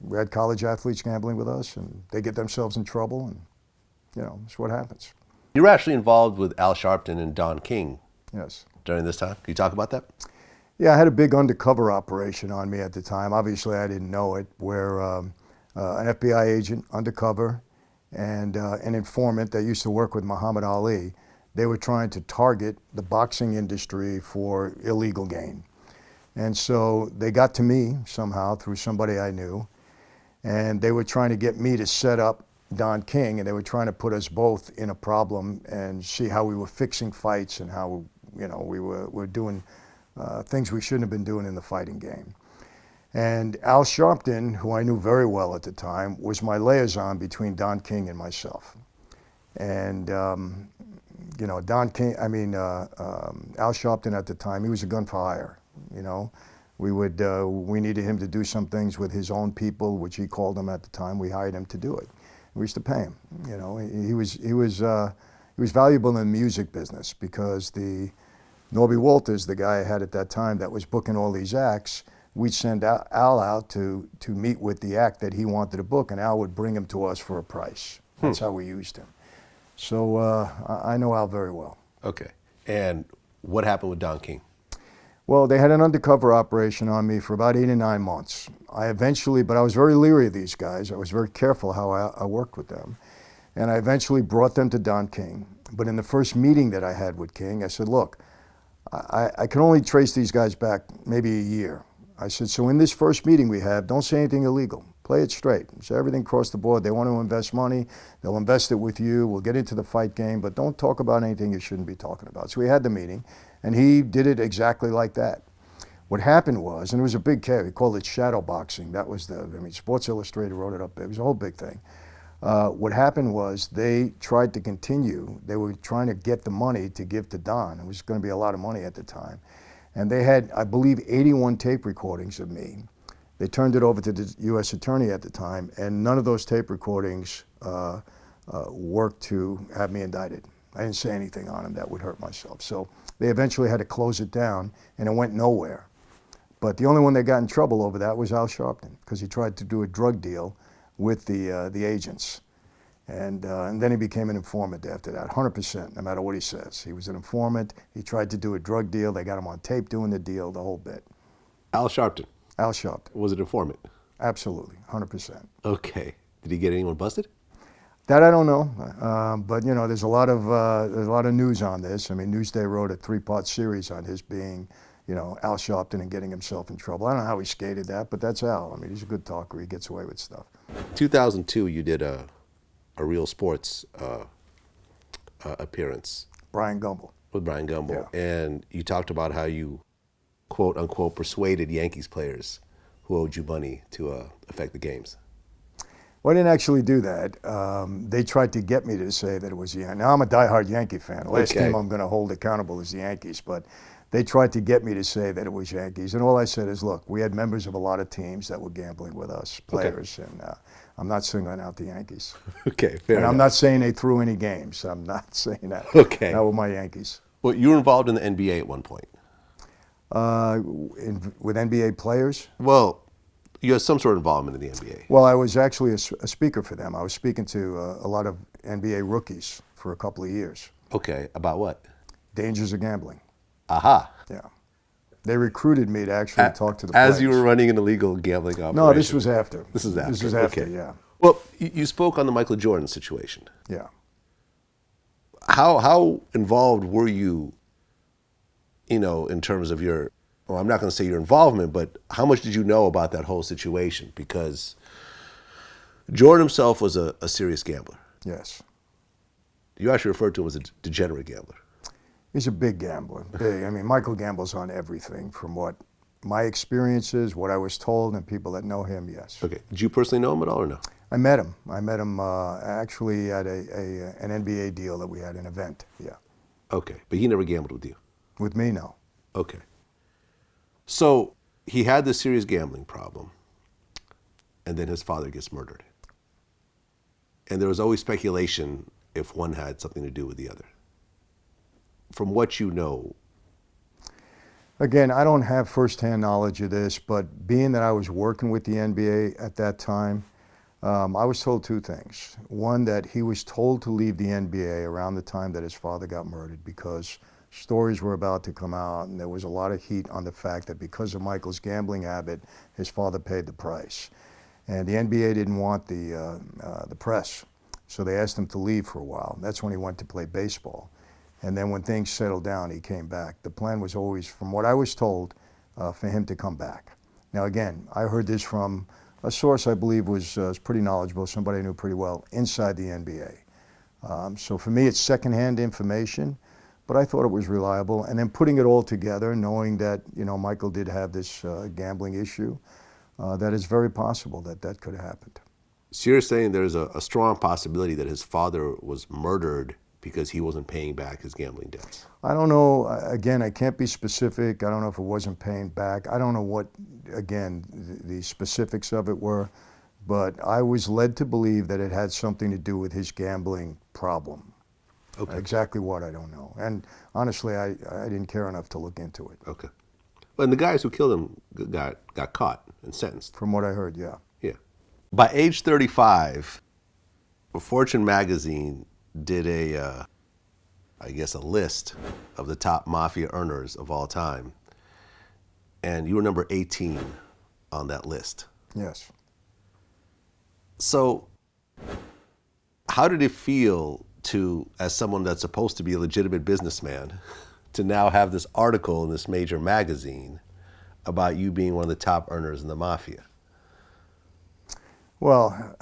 we had college athletes gambling with us, and they get themselves in trouble, and, you know, that's what happens. You were actually involved with Al Sharpton and Don King Yes. during this time. Can you talk about that? Yeah, I had a big undercover operation on me at the time. Obviously, I didn't know it, where an FBI agent, undercover, and an informant that used to work with Muhammad Ali, they were trying to target the boxing industry for illegal gain. And so they got to me somehow through somebody I knew, and they were trying to get me to set up Don King, and they were trying to put us both in a problem and see how we were fixing fights and how, you know, we were doing things we shouldn't have been doing in the fighting game. And Al Sharpton, who I knew very well at the time, was my liaison between Don King and myself. And you know, Al Sharpton at the time, he was a gun for hire. You know, we needed him to do some things with his own people, which he called them at the time. We hired him to do it. We used to pay him. You know, he was valuable in the music business because the Norby Walters, the guy I had at that time that was booking all these acts, we'd send Al out to meet with the act that he wanted to book, and Al would bring him to us for a price. That's how we used him. So I know Al very well. Okay. And what happened with Don King? Well, they had an undercover operation on me for about 8 or 9 months. But I was very leery of these guys. I was very careful how I worked with them. And I eventually brought them to Don King. But in the first meeting that I had with King, I said, look, I can only trace these guys back maybe a year. I said, so in this first meeting we have, don't say anything illegal. Play it straight. Say everything across the board. They want to invest money. They'll invest it with you. We'll get into the fight game, but don't talk about anything you shouldn't be talking about. So we had the meeting, and he did it exactly like that. What happened was, and it was a big case, we called it shadow boxing. That was Sports Illustrated wrote it up. It was a whole big thing. What happened was they tried to continue. They were trying to get the money to give to Don. It was going to be a lot of money at the time. And they had, I believe, 81 tape recordings of me. They turned it over to the U.S. attorney at the time, and none of those tape recordings worked to have me indicted. I didn't say anything on them that would hurt myself. So they eventually had to close it down, and it went nowhere. But the only one that got in trouble over that was Al Sharpton, because he tried to do a drug deal with the agents. And then he became an informant after that, 100%, no matter what he says. He was an informant. He tried to do a drug deal. They got him on tape doing the deal, the whole bit. Al Sharpton. Al Sharpton. Was it informant? Absolutely, 100%. Okay. Did he get anyone busted? That I don't know, but you know, there's a lot of news on this. I mean, Newsday wrote a 3-part series on his being, you know, Al Sharpton and getting himself in trouble. I don't know how he skated that, but that's Al. I mean, he's a good talker. He gets away with stuff. 2002, you did a Real Sports appearance. Brian Gumbel. With Brian Gumbel. Yeah. And you talked about how you, quote unquote, persuaded Yankees players who owed you money to affect the games. Well, I didn't actually do that. They tried to get me to say that it was the Yankees. Now, I'm a diehard Yankee fan. The last team I'm going to hold accountable is the Yankees, but they tried to get me to say that it was Yankees. And all I said is, look, we had members of a lot of teams that were gambling with us, players, and I'm not singling out the Yankees. Okay, fair And enough. I'm not saying they threw any games. I'm not saying that. Okay. Not with my Yankees. Well, you were involved in the NBA at one point. With NBA players? Well, you had some sort of involvement in the NBA. Well, I was actually a speaker for them. I was speaking to a lot of NBA rookies for a couple of years. Okay, about what? Dangers of gambling. Aha. Yeah. They recruited me to actually talk to the players. As you were running an illegal gambling operation? No, this was after. This is after. This was after, okay. yeah. Well, you spoke on the Michael Jordan situation. Yeah. How involved were you, in terms of your, well, I'm not going to say your involvement, but how much did you know about that whole situation? Because Jordan himself was a serious gambler. Yes. You actually referred to him as a degenerate gambler. He's a big gambler, big. I mean, Michael gambles on everything from what my experiences, what I was told, and people that know him, yes. Okay. Did you personally know him at all or no? I met him. I met him actually at an NBA deal that we had, an event, yeah. Okay. But he never gambled with you? With me, no. Okay. So he had this serious gambling problem, and then his father gets murdered. And there was always speculation if one had something to do with the other. From what you know. Again, I don't have firsthand knowledge of this, but being that I was working with the NBA at that time, I was told two things. One, that he was told to leave the NBA around the time that his father got murdered because stories were about to come out, and there was a lot of heat on the fact that because of Michael's gambling habit, his father paid the price. And the NBA didn't want the press, so they asked him to leave for a while. That's when he went to play baseball. And then when things settled down, he came back. The plan was always, from what I was told, for him to come back. Now again, I heard this from a source I believe was pretty knowledgeable, somebody I knew pretty well, inside the NBA. So for me, it's secondhand information, but I thought it was reliable. And then putting it all together, knowing that Michael did have this gambling issue, that it's very possible that that could have happened. So you're saying there's a strong possibility that his father was murdered because he wasn't paying back his gambling debts? I don't know. Again, I can't be specific. I don't know if it wasn't paying back. I don't know what, again, the specifics of it were, but I was led to believe that it had something to do with his gambling problem. Okay. Exactly what, I don't know. And honestly, I didn't care enough to look into it. Okay. Well, and the guys who killed him got caught and sentenced. From what I heard, yeah. Yeah. By age 35, Fortune magazine did a list of the top Mafia earners of all time. And you were number 18 on that list. Yes. So how did it feel to, as someone that's supposed to be a legitimate businessman, to now have this article in this major magazine about you being one of the top earners in the Mafia? Well,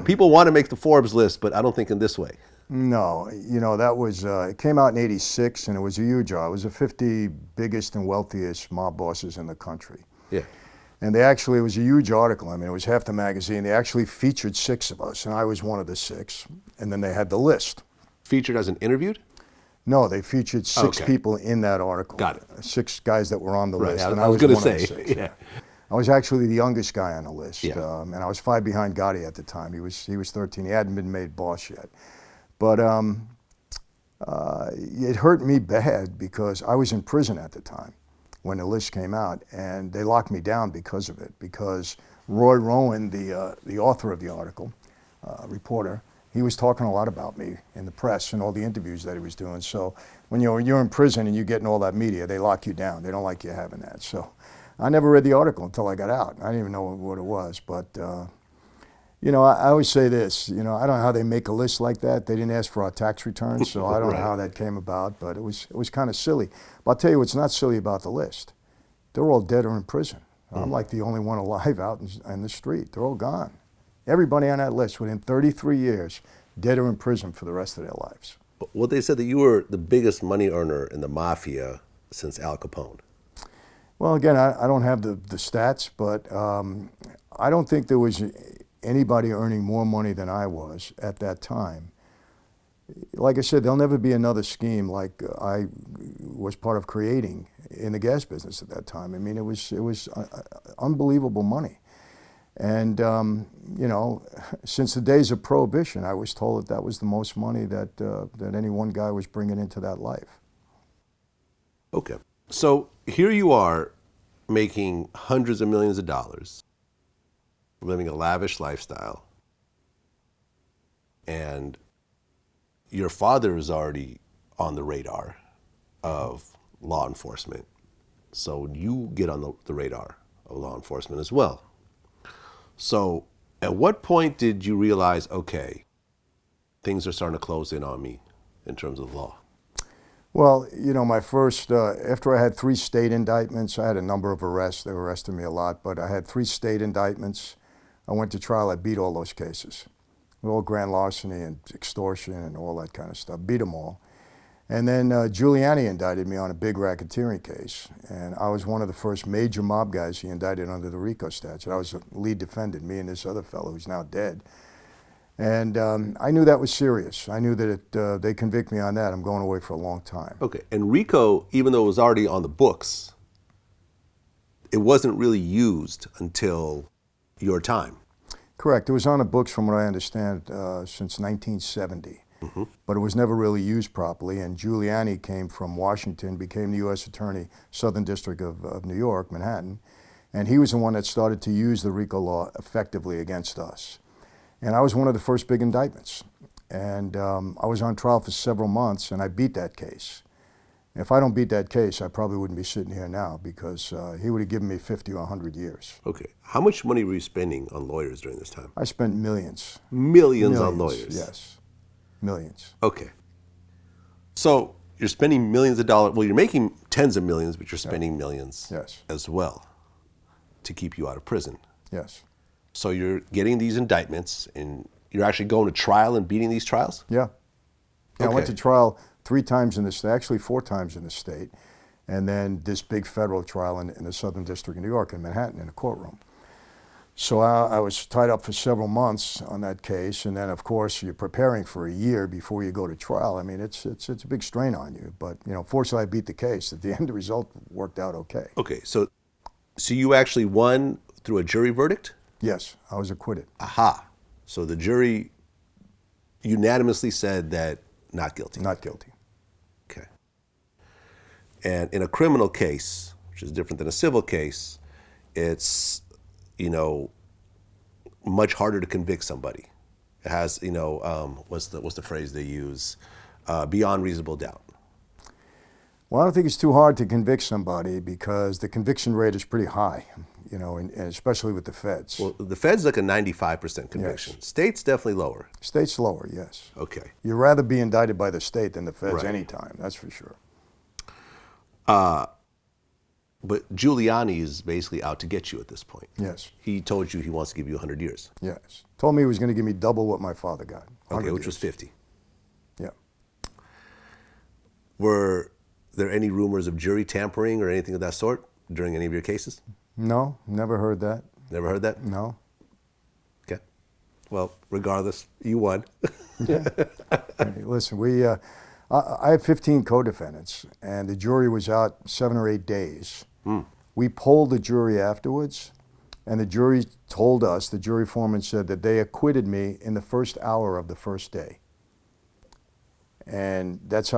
people want to make the Forbes list, but I don't think in this way. No, that was, it came out in '86 and it was a huge job. It was the 50 biggest and wealthiest mob bosses in the country. Yeah. And it was a huge article. I mean, it was half the magazine. They actually featured 6 of us, and I was one of the 6. And then they had the list. Featured as an interviewed? No, they featured 6 Okay. people in that article. Got it. 6 guys that were on the Right. list. I And was going to one of the say. 6. Yeah. I was actually the youngest guy on the list. Yeah. And I was 5 behind Gotti at the time. He was 13. He hadn't been made boss yet. But it hurt me bad because I was in prison at the time when the list came out, and they locked me down because of it. Because Roy Rowan, the author of the article, reporter, he was talking a lot about me in the press and all the interviews that he was doing. So when you're in prison and you're getting all that media, they lock you down. They don't like you having that. So I never read the article until I got out. I didn't even know what it was, but. I always say this, I don't know how they make a list like that. They didn't ask for our tax returns, so I don't know how that came about, but it was kind of silly. But I'll tell you what's not silly about the list. They're all dead or in prison. I'm like the only one alive out in the street. They're all gone. Everybody on that list within 33 years, dead or in prison for the rest of their lives. Well, they said that you were the biggest money earner in the Mafia since Al Capone. Well, again, I don't have the stats, but I don't think there was anybody earning more money than I was at that time. like I said, there'll never be another scheme like I was part of creating in the gas business at that time. I mean, it was unbelievable money. And, you know, since the days of Prohibition, I was told that that was the most money that any one guy was bringing into that life. Okay. So here you are making hundreds of millions of dollars, living a lavish lifestyle, and your father is already on the radar of law enforcement. So you get on the radar of law enforcement as well. So at what point did you realize, okay, things are starting to close in on me in terms of the law? Well, you know, my first, after I had 3 state indictments, I had a number of arrests. They arrested me a lot, but I had 3 state indictments. I went to trial. I beat all those cases. All grand larceny and extortion and all that kind of stuff. Beat them all. And then Giuliani indicted me on a big racketeering case. And I was one of the first major mob guys he indicted under the RICO statute. I was the lead defendant, me and this other fellow who's now dead. And I knew that was serious. I knew that they convict me on that, I'm going away for a long time. Okay, and RICO, even though it was already on the books, it wasn't really used until your time. Correct. It was on the books, from what I understand, since 1970. Mm-hmm. But it was never really used properly. And Giuliani came from Washington, became the U.S. Attorney, Southern District of New York, Manhattan. And he was the one that started to use the RICO law effectively against us. And I was one of the first big indictments. And I was on trial for several months, and I beat that case. If I don't beat that case, I probably wouldn't be sitting here now, because he would have given me 50 or 100 years. Okay. How much money were you spending on lawyers during this time? I spent millions. Millions on lawyers? Yes. Millions. Okay. So you're spending millions of dollars. Well, you're making tens of millions, but you're spending millions as well to keep you out of prison. Yes. So you're getting these indictments, and you're actually going to trial and beating these trials? Yeah. I went to trial 3 times in the state, actually 4 times in the state, and then this big federal trial in the Southern District of New York in Manhattan in a courtroom. So I was tied up for several months on that case, and then of course you're preparing for a year before you go to trial. I mean, it's a big strain on you, but you know, fortunately I beat the case. At the end, the result worked out okay. Okay, so you actually won through a jury verdict? Yes, I was acquitted. Aha. So the jury unanimously said that not guilty. Not guilty. Okay. And in a criminal case, which is different than a civil case, it's, you know, much harder to convict somebody. It has, you know, what's the phrase they use? Beyond reasonable doubt. Well, I don't think it's too hard to convict somebody, because the conviction rate is pretty high, you know, and especially with the feds. Well, the feds like a 95% conviction. Yes. State's definitely lower. State's lower, yes. Okay. You'd rather be indicted by the state than the feds anytime, that's for sure. But Giuliani is basically out to get you at this point. Yes. He told you he wants to give you 100 years. Yes. Told me he was going to give me double what my father got. Okay, which was 50. Yeah. Were there any rumors of jury tampering or anything of that sort during any of your cases? No, never heard that. Never heard that? No. Okay. Well, regardless, you won. Yeah. Hey, listen, I had 15 co-defendants, and the jury was out 7 or 8 days. We polled the jury afterwards, and the jury told us, the jury foreman said that they acquitted me in the first hour of the first day. And that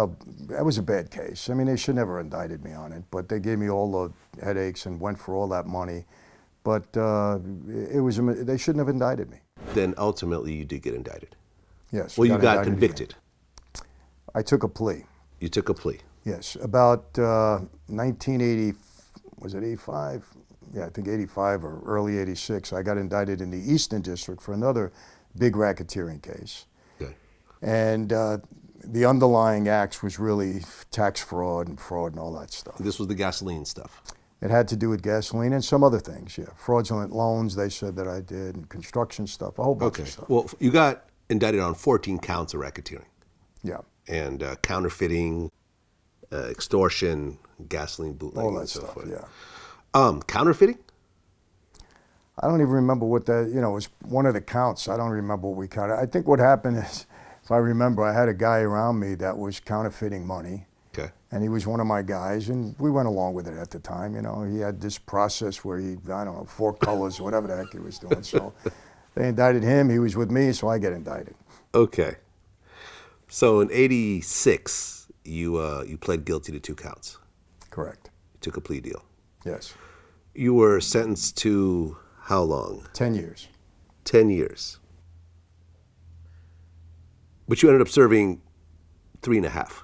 was a bad case. I mean, they should never indicted me on it, but they gave me all the headaches and went for all that money. But they shouldn't have indicted me. Then ultimately you did get indicted. Yes. Well, you got convicted. I took a plea. You took a plea. Yes, about 1980, was it 85? Yeah, I think 85 or early 86. I got indicted in the Eastern District for another big racketeering case. Okay. And the underlying acts was really tax fraud and all that stuff. This was the gasoline stuff. It had to do with gasoline and some other things, yeah. Fraudulent loans, they said that I did, and construction stuff, a whole bunch of stuff. Well, you got indicted on 14 counts of racketeering. Yeah. And counterfeiting, extortion, gasoline bootlegging, all that and so stuff, forth. Yeah. Counterfeiting? I don't even remember what that, you know, it was one of the counts. I don't remember what we counted. I think what happened is If I remember, I had a guy around me that was counterfeiting money. Okay. And he was one of my guys, and we went along with it at the time. You know, he had this process where he, I don't know, 4 colors, whatever the heck he was doing. So they indicted him. He was with me, so I get indicted. Okay. So in '86, you pled guilty to 2 counts. Correct. You took a plea deal. Yes. You were sentenced to how long? 10 years. 10 years. But you ended up serving 3.5.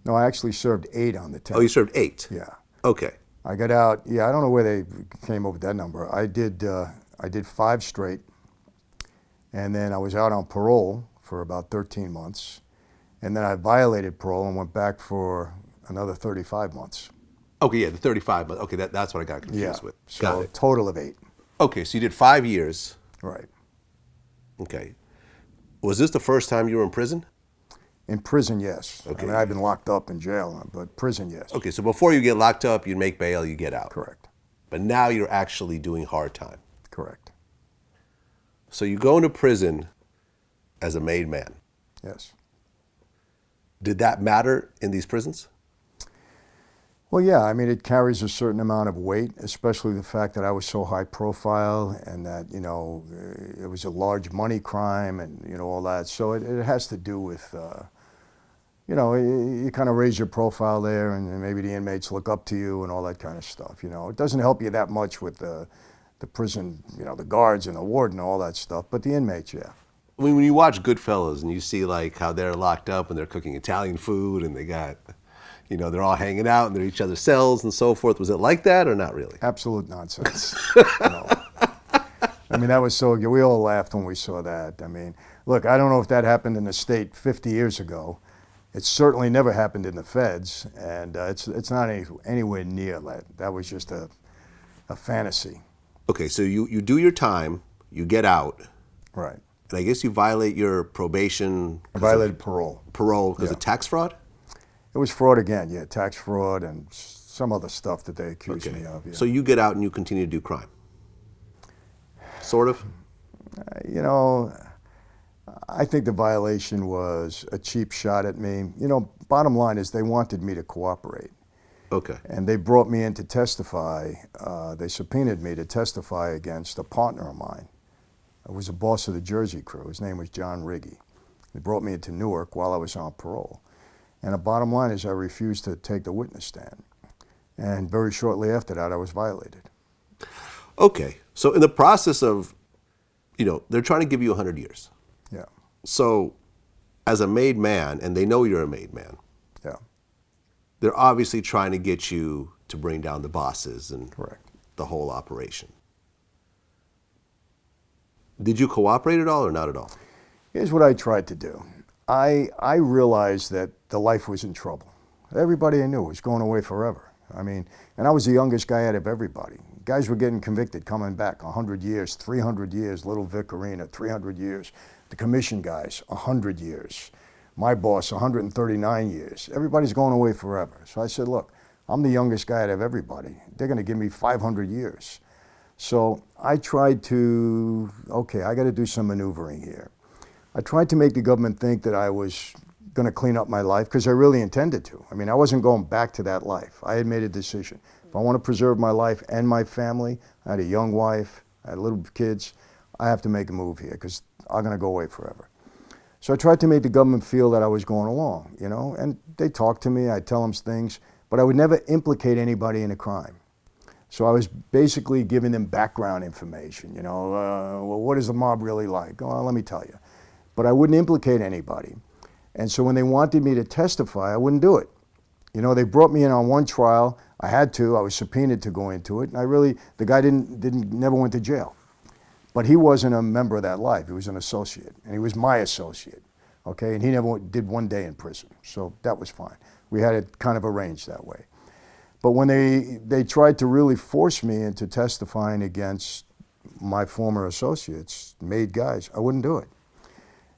No, I actually served 8 on the 10. Oh, you served 8? Yeah. Okay. I got out. Yeah, I don't know where they came up with that number. I did 5 straight, and then I was out on parole for about 13 months, and then I violated parole and went back for another 35 months. Okay, yeah, the 35, but okay, that's what I got confused with. So Got a it. total of 8. Okay, so you did 5 years. Right. Okay. Was this the first time you were in prison? In prison, yes. Okay. I mean, I've been locked up in jail, but prison, yes. Okay, so before you get locked up, you make bail, you get out. Correct. But now you're actually doing hard time. Correct. So you go into prison as a made man. Yes. Did that matter in these prisons? Well, yeah, I mean, it carries a certain amount of weight, especially the fact that I was so high profile and that, you know, it was a large money crime and, you know, all that. So it has to do with, you know, you kind of raise your profile there and maybe the inmates look up to you and all that kind of stuff, you know. It doesn't help you that much with the prison, you know, the guards and the warden and all that stuff, but the inmates, yeah. I mean, when you watch Goodfellas and you see like how they're locked up and they're cooking Italian food and they got, you know, they're all hanging out and they're each other's cells and so forth. Was it like that or not really? Absolute nonsense. No. I mean, that was so, we all laughed when we saw that. I mean, look, I don't know if that happened in the state 50 years ago. It certainly never happened in the feds, and it's not anywhere near that. That was just a fantasy. Okay, so you do your time, you get out, Right. and I guess you violate your probation. I violated parole. Parole because Yeah. of tax fraud? It was fraud again, yeah, tax fraud and some other stuff that they accused me of. Yeah. So you get out and you continue to do crime? Sort of? You know, I think the violation was a cheap shot at me. You know, bottom line is they wanted me to cooperate. Okay. And they brought me in to testify. They subpoenaed me to testify against a partner of mine. I was a boss of the Jersey crew. His name was John Riggy. They brought me into Newark while I was on parole. And the bottom line is I refused to take the witness stand. And very shortly after that, I was violated. Okay. So in the process of, you know, they're trying to give you 100 years. Yeah, So as a made man, and they know you're a made man, yeah, they're obviously trying to get you to bring down the bosses and correct. the whole operation. Did you cooperate at all or not at all? Here's what I tried to do. I realized that the life was in trouble. Everybody I knew was going away forever. I mean, and I was the youngest guy out of everybody. Guys were getting convicted, coming back 100 years, 300 years, Little Vic Arena, 300 years. The commission guys, 100 years. My boss, 139 years. Everybody's going away forever. So I said, look, I'm the youngest guy out of everybody. They're going to give me 500 years. So I tried to, okay, I got to do some maneuvering here. I tried to make the government think that I was going to clean up my life because I really intended to. I mean, I wasn't going back to that life. I had made a decision. If I want to preserve my life and my family, I had a young wife, I had little kids, I have to make a move here because I'm going to go away forever. So I tried to make the government feel that I was going along, you know, and they talked to me, I'd tell them things, but I would never implicate anybody in a crime. So I was basically giving them background information, you know, well, what is the mob really like? Oh, let me tell you. But I wouldn't implicate anybody. And so when they wanted me to testify, I wouldn't do it. You know, they brought me in on one trial. I had to. I was subpoenaed to go into it. And I really, the guy never went to jail. But he wasn't a member of that life. He was an associate. And he was my associate. Okay? And he never did 1 day in prison. So that was fine. We had it kind of arranged that way. But when they tried to really force me into testifying against my former associates, made guys, I wouldn't do it.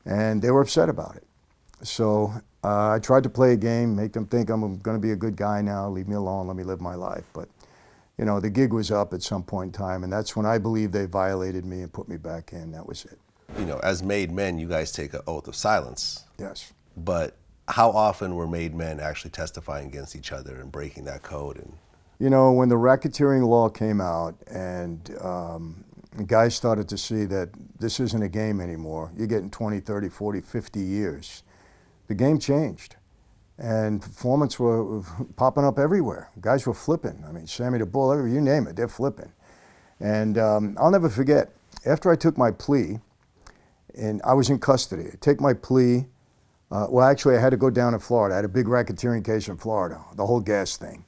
And they were upset about it. So I tried to play a game, make them think I'm going to be a good guy now, leave me alone, let me live my life. But, you know, the gig was up at some point in time, and that's when I believe they violated me and put me back in. That was it. You know, as made men, you guys take an oath of silence. Yes. But how often were made men actually testifying against each other and breaking that code? And You know, when the racketeering law came out and guys started to see that this isn't a game anymore, you're getting 20, 30, 40, 50 years, the game changed. And informants were popping up everywhere. Guys were flipping. I mean, Sammy the Bull, you name it, they're flipping. And I'll never forget, after I took my plea, and I was in custody, I take my plea, well, actually, I had to go down to Florida. I had a big racketeering case in Florida, the whole gas thing.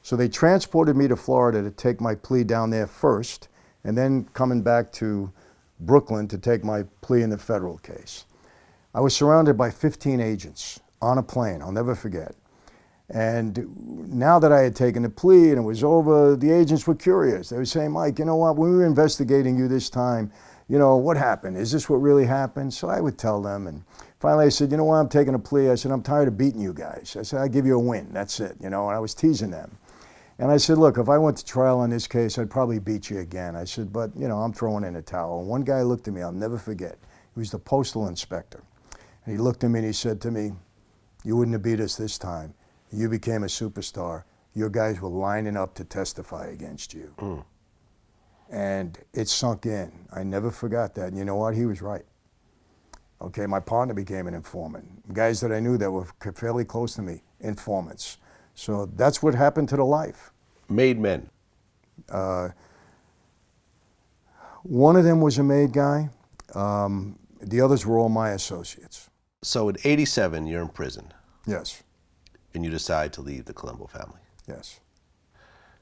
So they transported me to Florida to take my plea down there first, and then coming back to Brooklyn to take my plea in the federal case. I was surrounded by 15 agents on a plane, I'll never forget. And now that I had taken the plea and it was over, the agents were curious. They were saying, Mike, you know what, when we were investigating you this time, you know, what happened? Is this what really happened? So I would tell them, and finally I said, you know what, I'm taking a plea. I said, I'm tired of beating you guys. I said, I'll give you a win, that's it, you know, and I was teasing them. And I said, look, if I went to trial on this case, I'd probably beat you again. I said, but, you know, I'm throwing in a towel. And one guy looked at me, I'll never forget. He was the postal inspector. And he looked at me and he said to me, you wouldn't have beat us this time. You became a superstar. Your guys were lining up to testify against you. Mm. And it sunk in. I never forgot that. And you know what? He was right. Okay, my partner became an informant. Guys that I knew that were fairly close to me, informants. So that's what happened to the life. Made men. One of them was a made guy. The others were all my associates. So in '87, you're in prison. Yes. And you decide to leave the Colombo family. Yes.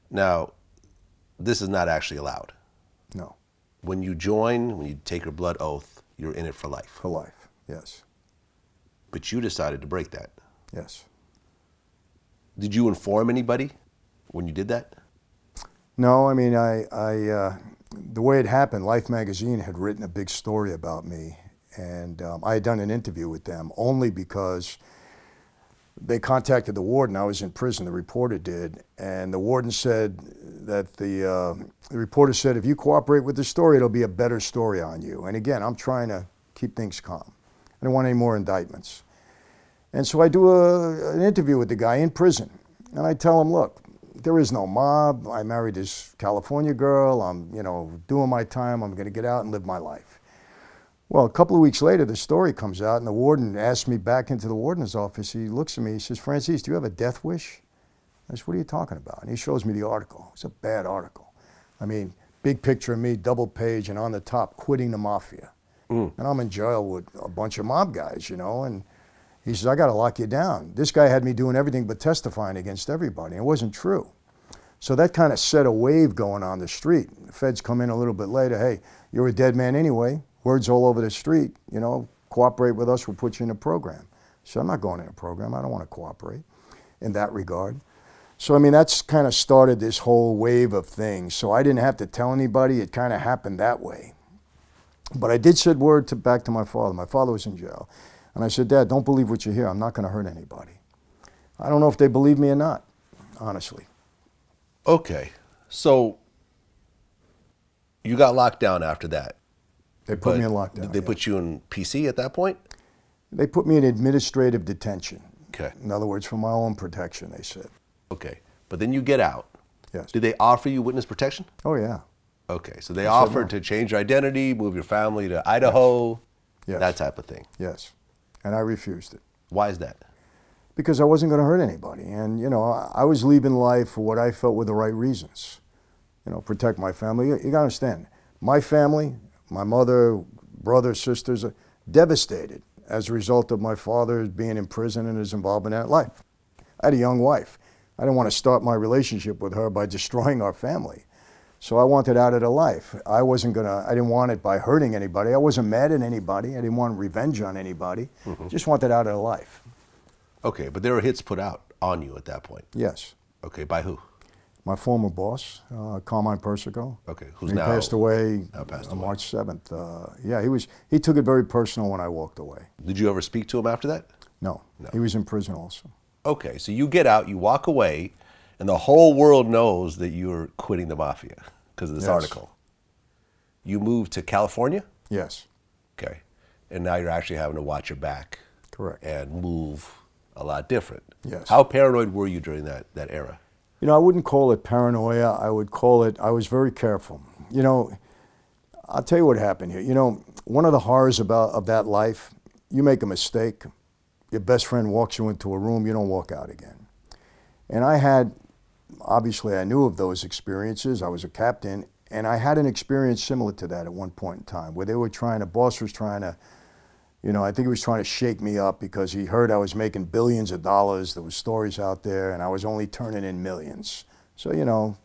Now, this is not actually allowed. No. When you join, when you take your blood oath, you're in it for life. For life, yes. But you decided to break that. Yes. Did you inform anybody when you did that? No, I mean, the way it happened, Life magazine had written a big story about me, and I had done an interview with them only because they contacted the warden. I was in prison, the reporter did, and the warden said that the reporter said, if you cooperate with the story, it'll be a better story on you. And again, I'm trying to keep things calm. I don't want any more indictments. And so I do an interview with the guy in prison, and I tell him, look, there is no mob. I married this California girl. I'm, you know, doing my time. I'm going to get out and live my life. Well, a couple of weeks later, the story comes out, and the warden asks me back into the warden's office. He looks at me. He says, Franzese, do you have a death wish? I said, what are you talking about? And he shows me the article. It's a bad article. I mean, big picture of me, double page, and on the top, quitting the Mafia. Mm. And I'm in jail with a bunch of mob guys, you know, and he says, I got to lock you down. This guy had me doing everything but testifying against everybody. It wasn't true. So that kind of set a wave going on the street. The feds come in a little bit later. Hey, you're a dead man anyway. Words all over the street. You know, cooperate with us, we'll put you in a program. So I'm not going in a program. I don't want to cooperate in that regard. So, I mean, that's kind of started this whole wave of things. So I didn't have to tell anybody. It kind of happened that way. But I did send word back to my father. My father was in jail. And I said, Dad, don't believe what you hear. I'm not going to hurt anybody. I don't know if they believe me or not, honestly. Okay. So you got locked down after that. They put me in lockdown. Did they put you in PC at that point? They put me in administrative detention. Okay. In other words, for my own protection, they said. Okay. But then you get out. Yes. Did they offer you witness protection? Oh, yeah. Okay. So they offered to change your identity, move your family to Idaho, yes. That type of thing. Yes. And I refused it. Why is that? Because I wasn't going to hurt anybody. And, you know, I was leaving life for what I felt were the right reasons. You know, protect my family. You got to understand, my family, my mother, brothers, sisters are devastated as a result of my father being in prison and his involvement in that life. I had a young wife. I didn't want to start my relationship with her by destroying our family. So I wanted out of the life. I didn't want it by hurting anybody. I wasn't mad at anybody. I didn't want revenge on anybody. Mm-hmm. Just wanted out of the life. Okay, but there were hits put out on you at that point. Yes. Okay, by who? My former boss, Carmine Persico. Okay, who's he now passed away passed away. March 7th. Yeah, he took it very personal when I walked away. Did you ever speak to him after that? No. He was in prison also. Okay, so you get out, you walk away, and the whole world knows that you're quitting the Mafia because of this article. You moved to California? Yes. Okay. And now you're actually having to watch your back. Correct. And move a lot different. Yes. How paranoid were you during that era? You know, I wouldn't call it paranoia. I would call it, I was very careful. You know, I'll tell you what happened here. You know, one of the horrors of that life, you make a mistake, your best friend walks you into a room, you don't walk out again. And obviously I knew of those experiences. I was a captain, and I had an experience similar to that at one point in time, where boss was trying to, you know, I think he was trying to shake me up because he heard I was making billions of dollars. There was stories out there, and I was only turning in millions. So, you know,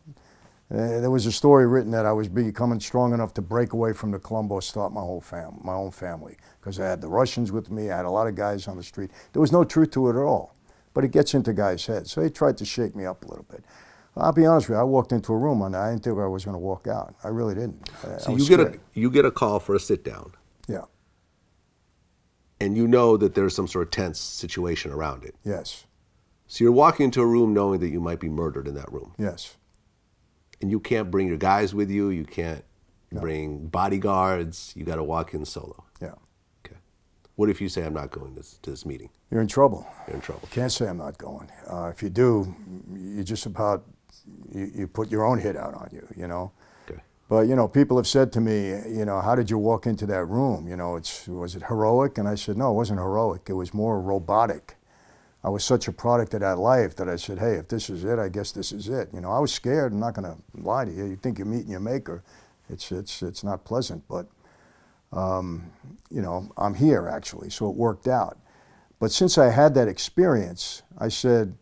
there was a story written that I was becoming strong enough to break away from the Colombo, start my own family, because I had the Russians with me. I had a lot of guys on the street. There was no truth to it at all, but it gets into guys' heads. So he tried to shake me up a little bit. I'll be honest with you, I walked into a room and I didn't think I was going to walk out. I really didn't. So you get a call for a sit down. Yeah. And you know that there's some sort of tense situation around it. Yes. So you're walking into a room knowing that you might be murdered in that room. Yes. And you can't bring your guys with you. You can't bring bodyguards. You got to walk in solo. Yeah. Okay. What if you say, I'm not going to this meeting? You're in trouble. You're in trouble. You can't say I'm not going. If you do, you just about, you put your own hit out on you, you know. Okay. But, you know, people have said to me, you know, how did you walk into that room? You know, was it heroic? And I said, no, it wasn't heroic. It was more robotic. I was such a product of that life that I said, hey, if this is it, I guess this is it. You know, I was scared. I'm not going to lie to you. You think you're meeting your maker. It's not pleasant, but, you know, I'm here actually, so it worked out. But since I had that experience, I said,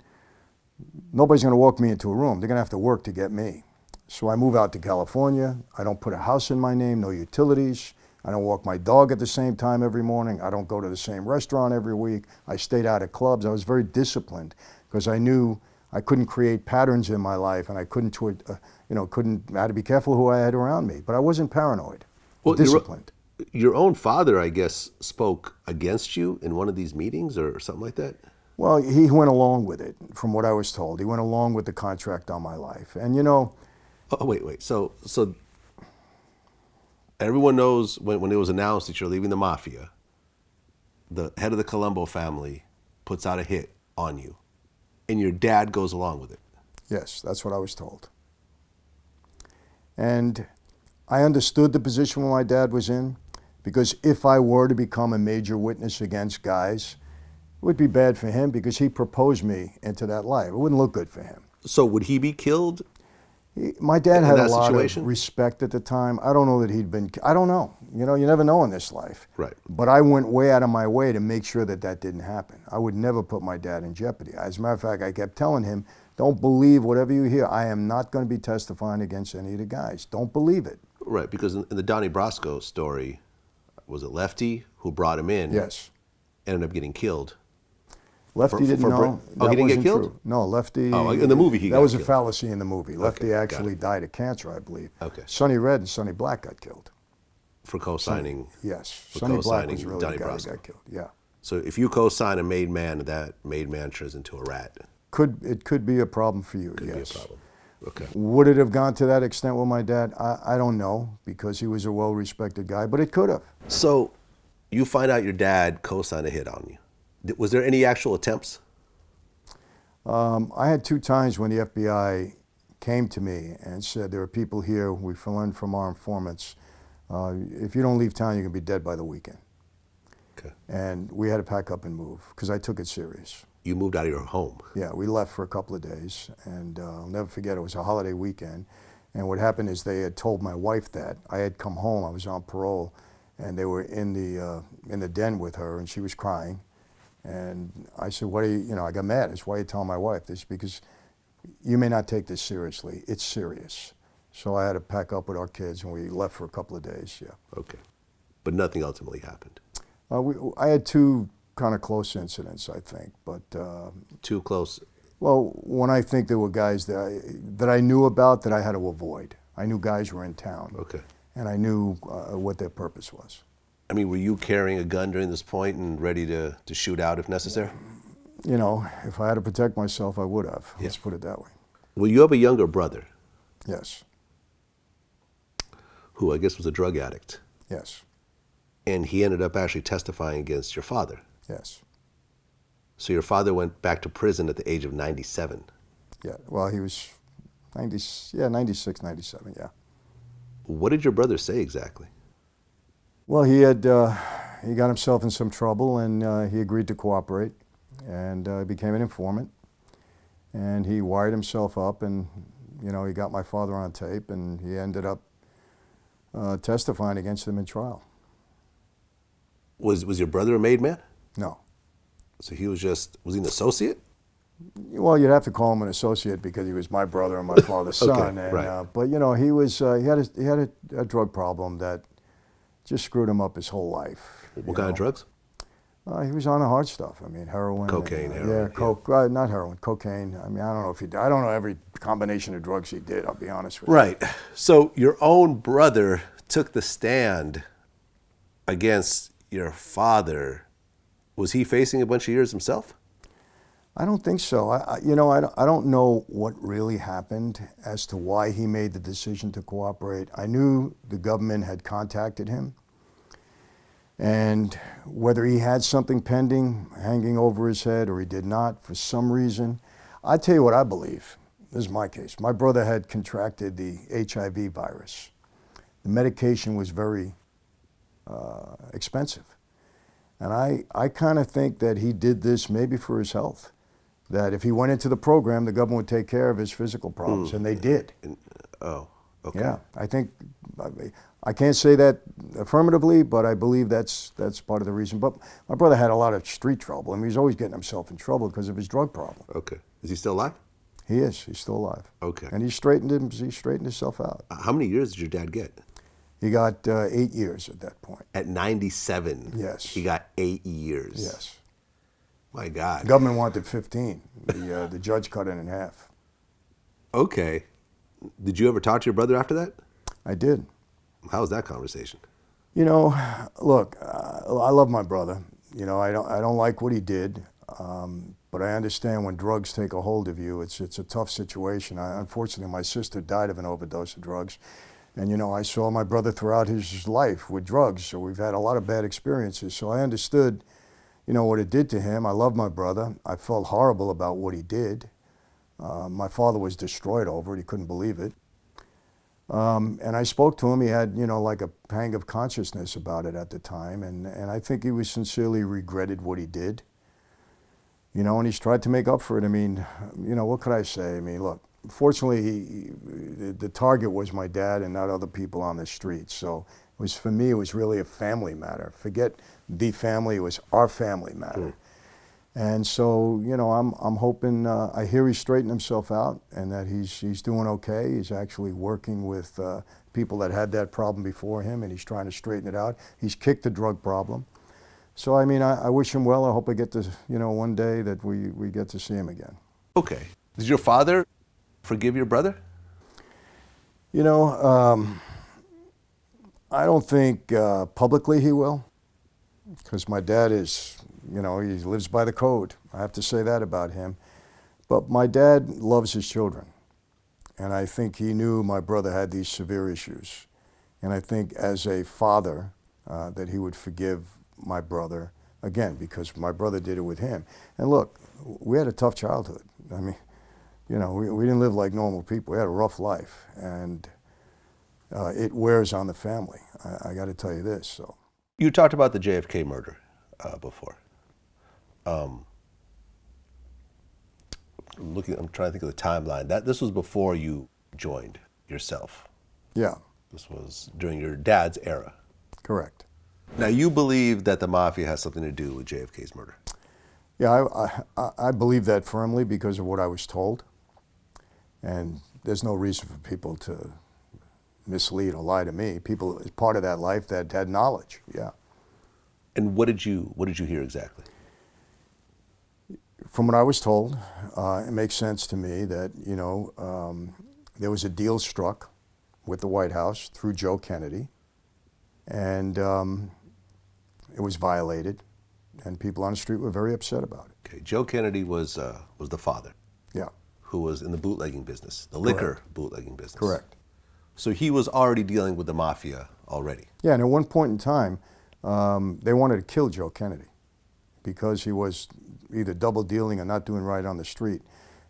nobody's going to walk me into a room. They're going to have to work to get me. So I move out to California. I don't put a house in my name, no utilities. I don't walk my dog at the same time every morning. I don't go to the same restaurant every week. I stayed out of clubs. I was very disciplined because I knew I couldn't create patterns in my life, and I couldn't, I had to be careful who I had around me. But I wasn't paranoid. Well, disciplined. Your own father, I guess, spoke against you in one of these meetings or something like that? Well, he went along with it, from what I was told. He went along with the contract on my life. And, you know... Oh, wait. So everyone knows when it was announced that you're leaving the Mafia, the head of the Colombo family puts out a hit on you, and your dad goes along with it. Yes, that's what I was told. And I understood the position my dad was in, because if I were to become a major witness against guys, it would be bad for him because he proposed me into that life. It wouldn't look good for him. So would he be killed? My dad had a lot situation? of respect at the time. I don't know that he'd been, I don't know. You know, you never know in this life. Right. But I went way out of my way to make sure that that didn't happen. I would never put my dad in jeopardy. As a matter of fact, I kept telling him, don't believe whatever you hear. I am not going to be testifying against any of the guys. Don't believe it. Right, because in the Donnie Brasco story, was it Lefty who brought him in? Yes. Ended up getting killed. Lefty didn't know. Oh, he didn't get wasn't killed? true. No, Lefty. Oh, in the movie he got That was killed. a fallacy in the movie. Lefty Okay, actually died of cancer, I believe. Okay. Sonny Red and Sonny Black got killed. For co-signing. Yes. For Sonny Black co-signing was really Donnie the guy Brasco. that got killed. Yeah. So if you co-sign a made man, that made man turns into a rat. It could be a problem for you, Could yes. be a problem. Okay. Would it have gone to that extent with my dad? I don't know, because he was a well-respected guy, but it could have. So you find out your dad co-signed a hit on you. Was there any actual attempts? I had 2 times when the FBI came to me and said, there are people here, we've learned from our informants, if you don't leave town, you're going to be dead by the weekend. Okay. And we had to pack up and move, because I took it serious. You moved out of your home. Yeah, we left for a couple of days, and I'll never forget, it was a holiday weekend. And what happened is they had told my wife that. I had come home, I was on parole, and they were in the den with her, and she was crying. And I said, what are you, I got mad. I said, why are you telling my wife this? Because you may not take this seriously. It's serious. So I had to pack up with our kids, and we left for a couple of days, yeah. Okay. But nothing ultimately happened. I had 2 kind of close incidents, I think, but... Too close? Well, when I think there were guys that I knew about that I had to avoid. I knew guys were in town. Okay. And I knew what their purpose was. I mean, were you carrying a gun during this point and ready to shoot out if necessary? You know, if I had to protect myself, I would have. Let's put it that way. Well, you have a younger brother. Yes. Who I guess was a drug addict. Yes. And he ended up actually testifying against your father. Yes. So your father went back to prison at the age of 97. Yeah, well, he was 96, 97, yeah. What did your brother say exactly? Well, he got himself in some trouble, and he agreed to cooperate, and became an informant. And he wired himself up, and he got my father on tape, and he ended up testifying against him in trial. Was your brother a made man? No. So he was he an associate? Well, you'd have to call him an associate because he was my brother and my father's Okay, son. And, right. But he had a drug problem that just screwed him up his whole life. What kind of drugs? He was on the hard stuff. I mean, heroin. Cocaine, and, heroin. Yeah, coke. Not heroin, cocaine. I mean, I don't know if he did. I don't know every combination of drugs he did, I'll be honest with you. Right. So your own brother took the stand against your father. Was he facing a bunch of years himself? I don't think so. I don't know what really happened as to why he made the decision to cooperate. I knew the government had contacted him, and whether he had something pending, hanging over his head, or he did not, for some reason, I tell you what I believe. This is my case. My brother had contracted the HIV virus. The medication was very expensive. And I kind of think that he did this maybe for his health. That if he went into the program, the government would take care of his physical problems, and they did. Oh, okay. Yeah, I can't say that affirmatively, but I believe that's part of the reason. But my brother had a lot of street trouble. I mean, he's always getting himself in trouble because of his drug problem. Okay. Is he still alive? He is. He's still alive. Okay. And he straightened himself out. How many years did your dad get? He got 8 years at that point. At 97? Yes. He got 8 years? Yes. My God. The government wanted 15. The judge cut it in half. Okay. Did you ever talk to your brother after that? I did. How was that conversation? Look, I love my brother. I don't like what he did, but I understand when drugs take a hold of you, it's a tough situation. Unfortunately, my sister died of an overdose of drugs. And, I saw my brother throughout his life with drugs, so we've had a lot of bad experiences. So I understood, what it did to him. I love my brother. I felt horrible about what he did. My father was destroyed over it. He couldn't believe it. And I spoke to him. He had, like a pang of consciousness about it at the time. And I think he was sincerely regretted what he did. And he's tried to make up for it. I mean, what could I say? I mean, look. Fortunately, the target was my dad and not other people on the street. So for me, it was really a family matter. Forget the family, it was our family matter. And so, I'm hoping, I hear he's straightened himself out and that he's doing okay. He's actually working with people that had that problem before him, and he's trying to straighten it out. He's kicked the drug problem. So, I mean, I wish him well. I hope I get to, one day that we get to see him again. Okay. Did your father forgive your brother? I don't think publicly he will, because my dad is, he lives by the code. I have to say that about him. But my dad loves his children. And I think he knew my brother had these severe issues. And I think as a father, that he would forgive my brother, again, because my brother did it with him. And look, we had a tough childhood. I mean, we didn't live like normal people. We had a rough life, and it wears on the family. I got to tell you this. So, you talked about the JFK murder before. I'm trying to think of the timeline. This was before you joined yourself. Yeah. This was during your dad's era. Correct. Now, you believe that the Mafia has something to do with JFK's murder? Yeah, I believe that firmly because of what I was told. And there's no reason for people to mislead or lie to me. People, as part of that life, that had knowledge, yeah. And what did you hear exactly? From what I was told, it makes sense to me that, there was a deal struck with the White House through Joe Kennedy, and it was violated, and people on the street were very upset about it. Okay, Joe Kennedy was the father. Yeah. Who was in the bootlegging business, the liquor bootlegging business. Correct. So he was already dealing with the Mafia already. Yeah, and at one point in time, they wanted to kill Joe Kennedy because he was either double dealing or not doing right on the street.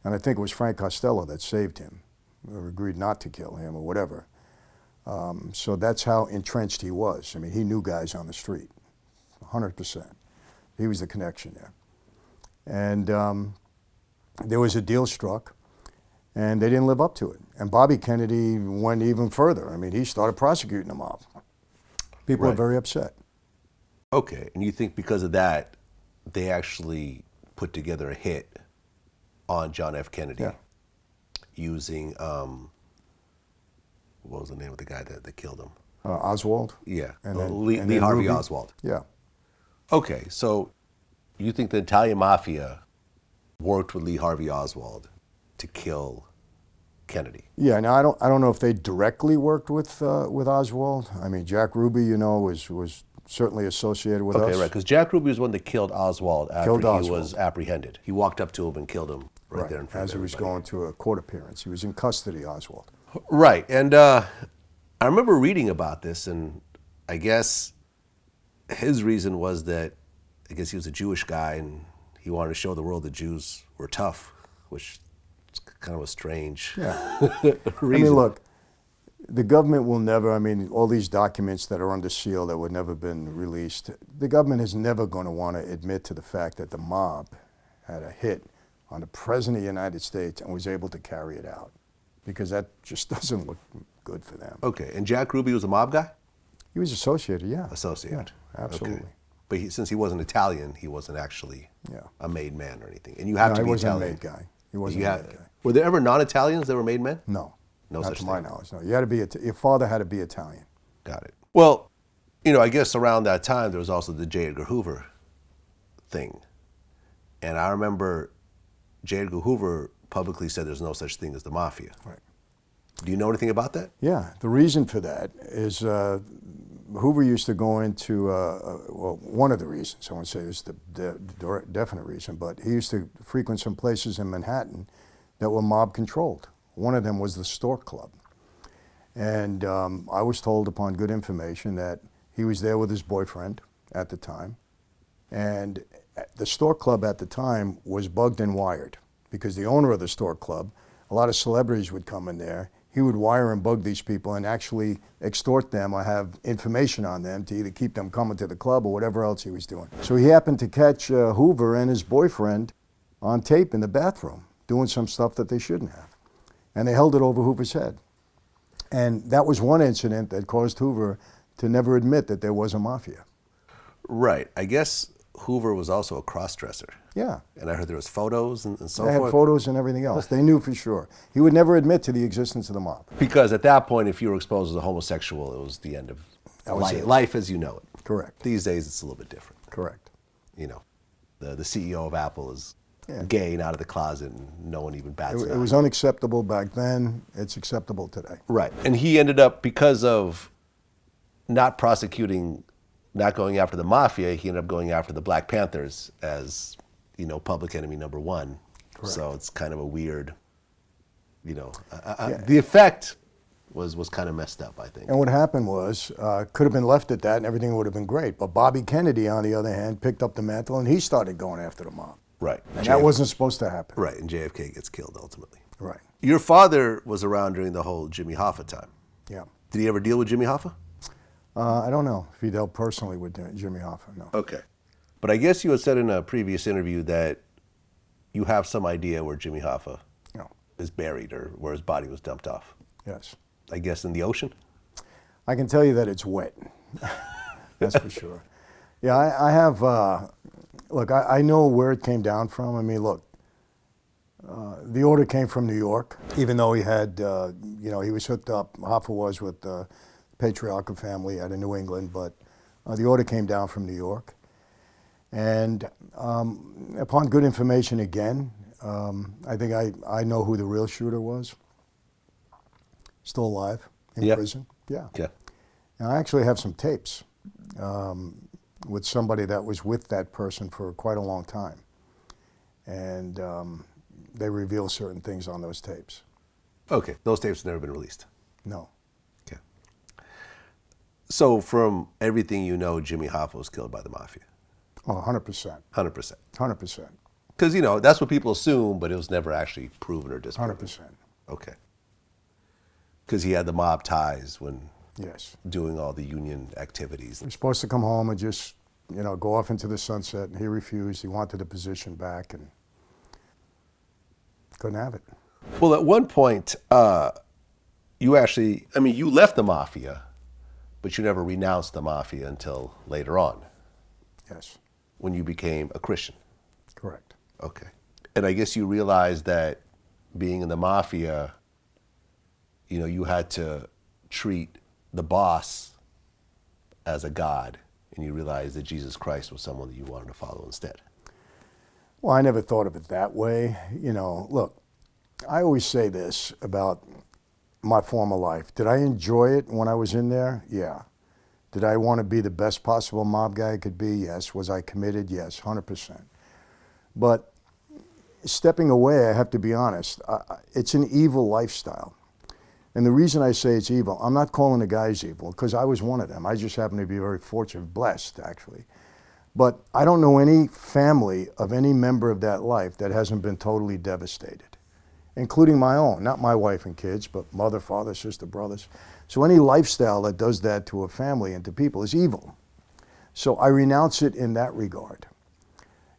And I think it was Frank Costello that saved him, or agreed not to kill him or whatever. So that's how entrenched he was. I mean, he knew guys on the street, 100%. He was the connection there. And there was a deal struck, and they didn't live up to it. And Bobby Kennedy went even further. I mean, he started prosecuting the mob. People were very upset. Okay, and you think because of that, they actually put together a hit on John F. Kennedy using, what was the name of the guy that killed him? Oswald? Yeah, And then, Lee Harvey Oswald. Yeah. Okay, so you think the Italian Mafia worked with Lee Harvey Oswald to kill Kennedy? Yeah, now I don't know if they directly worked with Oswald. I mean, Jack Ruby, you know, was certainly associated with us. Okay, right, because Jack Ruby was one that killed Oswald after he was apprehended. He walked up to him and killed him right there in front of everybody. As he was going to a court appearance. He was in custody, Oswald. Right, and I remember reading about this, and I guess his reason was that I guess he was a Jewish guy and he wanted to show the world that Jews were tough, which is kind of a strange reason. I mean, look, the government will never, I mean, all these documents that are under seal that would never been released, the government is never going to want to admit to the fact that the mob had a hit on the President of the United States and was able to carry it out, because that just doesn't look good for them. Okay, and Jack Ruby was a mob guy? He was associated, yeah. Associated. Yeah, absolutely. Okay. But since he wasn't Italian, he wasn't actually a made man or anything. And you No, have to be he wasn't Italian. a made guy. He wasn't a made guy. Were there ever non-Italians that were made men? No. No Not such to my thing. knowledge, no. You had to be, your father had to be Italian. Got it. Well, you know, I guess around that time there was also the J Edgar Hoover thing. And I remember J Edgar Hoover publicly said there's no such thing as the Mafia. Right. Do you know anything about that? Yeah, the reason for that is Hoover used to go into, well, one of the reasons, I won't say it's the definite reason, but he used to frequent some places in Manhattan that were mob controlled. One of them was the Stork Club. And I was told upon good information that he was there with his boyfriend at the time. And the Stork Club at the time was bugged and wired, because the owner of the Stork Club, a lot of celebrities would come in there. He would wire and bug these people and actually extort them or have information on them to either keep them coming to the club or whatever else he was doing. So he happened to catch Hoover and his boyfriend on tape in the bathroom doing some stuff that they shouldn't have. And they held it over Hoover's head. And that was one incident that caused Hoover to never admit that there was a mafia. Right. I guess Hoover was also a cross-dresser. Yeah. And I heard there was photos and so They forth. had photos and everything else. They knew for sure. He would never admit to the existence of the mob. Because at that point, if you were exposed as a homosexual, it was the end of life as you know it. Correct. These days, it's a little bit different. Correct. You know, the CEO of Apple is gay and out of the closet, and no one even bats an eye. It was unacceptable back then. It's acceptable today. Right. And he ended up, because of not prosecuting, not going after the Mafia, he ended up going after the Black Panthers as, you know, public enemy number one. Correct. So it's kind of a weird, you know, the effect was kind of messed up, I think. And what happened was, could have been left at that and everything would have been great. But Bobby Kennedy, on the other hand, picked up the mantle and he started going after the mob. Right. And that wasn't supposed to happen. Right, and JFK gets killed ultimately. Right. Your father was around during the whole Jimmy Hoffa time. Yeah. Did he ever deal with Jimmy Hoffa? I don't know if he dealt personally with Jimmy Hoffa, no. Okay. But I guess you had said in a previous interview that you have some idea where Jimmy Hoffa is buried or where his body was dumped off. Yes. I guess in the ocean? I can tell you that it's wet. That's for sure. Yeah, I have, look, I know where it came down from. I mean, look, the order came from New York, even though he had, you know, he was hooked up, Hoffa was, with the patriarchal family out of New England, but the order came down from New York. And upon good information again, I think I know who the real shooter was. Still alive, in prison. Yeah. Yeah. And I actually have some tapes with somebody that was with that person for quite a long time. And they reveal certain things on those tapes. Okay, those tapes have never been released. No. Okay. So from everything you know, Jimmy Hoffa was killed by the mafia. Oh, 100%. 100%. 100%. Because, that's what people assume, but it was never actually proven or disproven. 100%. Okay. Because he had the mob ties when Yes. doing all the union activities. He was supposed to come home and just, go off into the sunset, and he refused. He wanted the position back and couldn't have it. Well, at one point, you actually, you left the mafia, but you never renounced the mafia until later on, Yes. when you became a Christian. Correct. Okay. And I guess you realized that being in the mafia, you had to treat the boss as a god, and you realized that Jesus Christ was someone that you wanted to follow instead. Well, I never thought of it that way. Look, I always say this about my former life. Did I enjoy it when I was in there? Yeah. Did I want to be the best possible mob guy I could be? Yes. Was I committed? Yes, 100%. But stepping away, I have to be honest, it's an evil lifestyle. And the reason I say it's evil, I'm not calling the guys evil, because I was one of them. I just happen to be very fortunate, blessed, actually. But I don't know any family of any member of that life that hasn't been totally devastated, including my own. Not my wife and kids, but mother, father, sister, brothers. So any lifestyle that does that to a family and to people is evil. So I renounce it in that regard.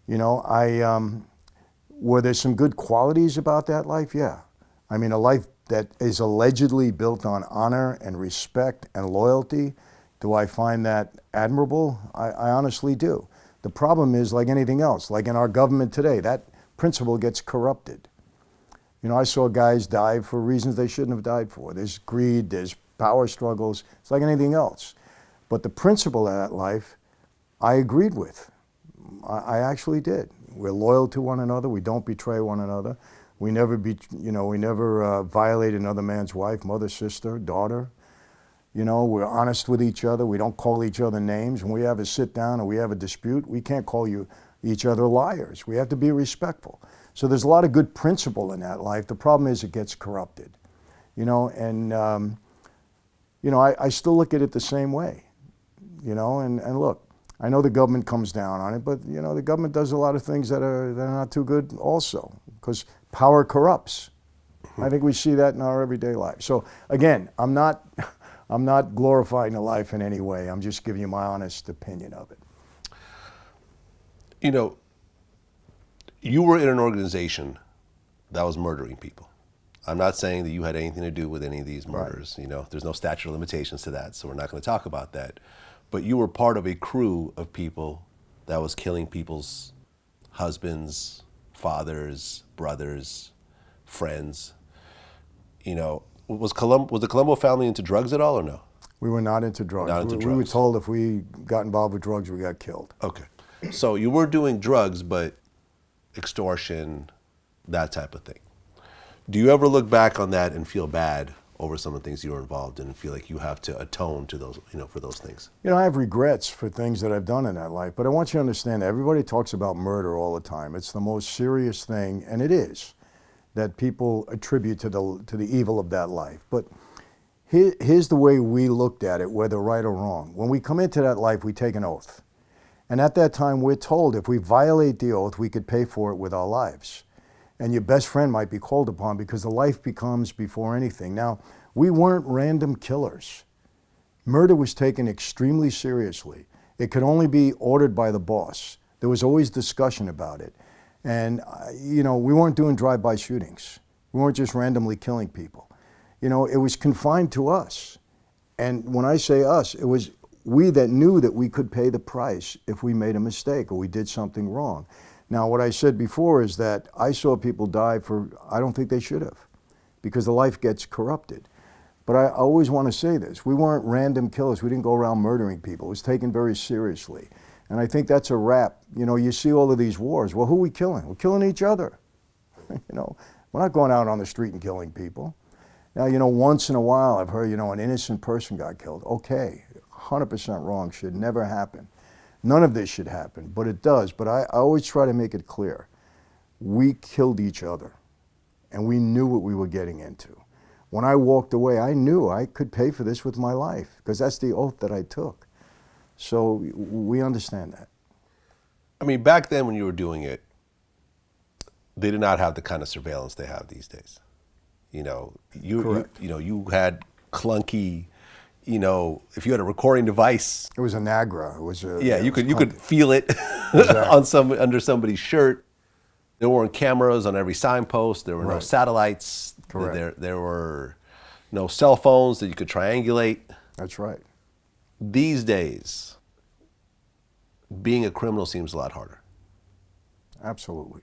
Were there some good qualities about that life? Yeah. A life that is allegedly built on honor and respect and loyalty. Do I find that admirable? I honestly do. The problem is, like anything else, like in our government today, that principle gets corrupted. I saw guys die for reasons they shouldn't have died for. There's greed, there's power struggles. It's like anything else. But the principle of that life, I agreed with. I actually did. We're loyal to one another. We don't betray one another. We never violate another man's wife, mother, sister, daughter. We're honest with each other. We don't call each other names. When we have a sit down or we have a dispute, we can't call each other liars. We have to be respectful. So there's a lot of good principle in that life. The problem is it gets corrupted. I still look at it the same way. And look, I know the government comes down on it, but the government does a lot of things that are not too good also, because power corrupts. I think we see that in our everyday life. So again, I'm not glorifying the life in any way. I'm just giving you my honest opinion of it. You were in an organization that was murdering people. I'm not saying that you had anything to do with any of these murders. Right. There's no statute of limitations to that, so we're not going to talk about that. But you were part of a crew of people that was killing people's husbands, fathers, brothers, friends. Was the Colombo family into drugs at all or no? We were not into drugs. Not into drugs. We were told if we got involved with drugs, we got killed. Okay. So you were doing drugs, but extortion, that type of thing. Do you ever look back on that and feel bad over some of the things you were involved in and feel like you have to atone to those, for those things? I have regrets for things that I've done in that life, but I want you to understand that everybody talks about murder all the time. It's the most serious thing, and it is, that people attribute to the evil of that life. But here's the way we looked at it, whether right or wrong. When we come into that life, we take an oath. And at that time, we're told if we violate the oath, we could pay for it with our lives. And your best friend might be called upon, because the life becomes before anything. Now, we weren't random killers. Murder was taken extremely seriously. It could only be ordered by the boss. There was always discussion about it. And, we weren't doing drive-by shootings. We weren't just randomly killing people. It was confined to us. And when I say us, it was we that knew that we could pay the price if we made a mistake or we did something wrong. Now, what I said before is that I saw people die I don't think they should have, because the life gets corrupted. But I always want to say this. We weren't random killers. We didn't go around murdering people. It was taken very seriously. And I think that's a wrap. You see all of these wars. Well, who are we killing? We're killing each other. We're not going out on the street and killing people. Now, once in a while I've heard, an innocent person got killed. Okay, 100% wrong. Should never happen. None of this should happen, but it does. But I always try to make it clear. We killed each other, and we knew what we were getting into. When I walked away, I knew I could pay for this with my life because that's the oath that I took. So we understand that. I mean, back then when you were doing it, they did not have the kind of surveillance they have these days. You had clunky, if you had a recording device. It was a Nagra. It was a, you could feel it Exactly. under somebody's shirt. There weren't cameras on every signpost. There were no satellites. Correct. There were no cell phones that you could triangulate. That's right. These days, being a criminal seems a lot harder. Absolutely.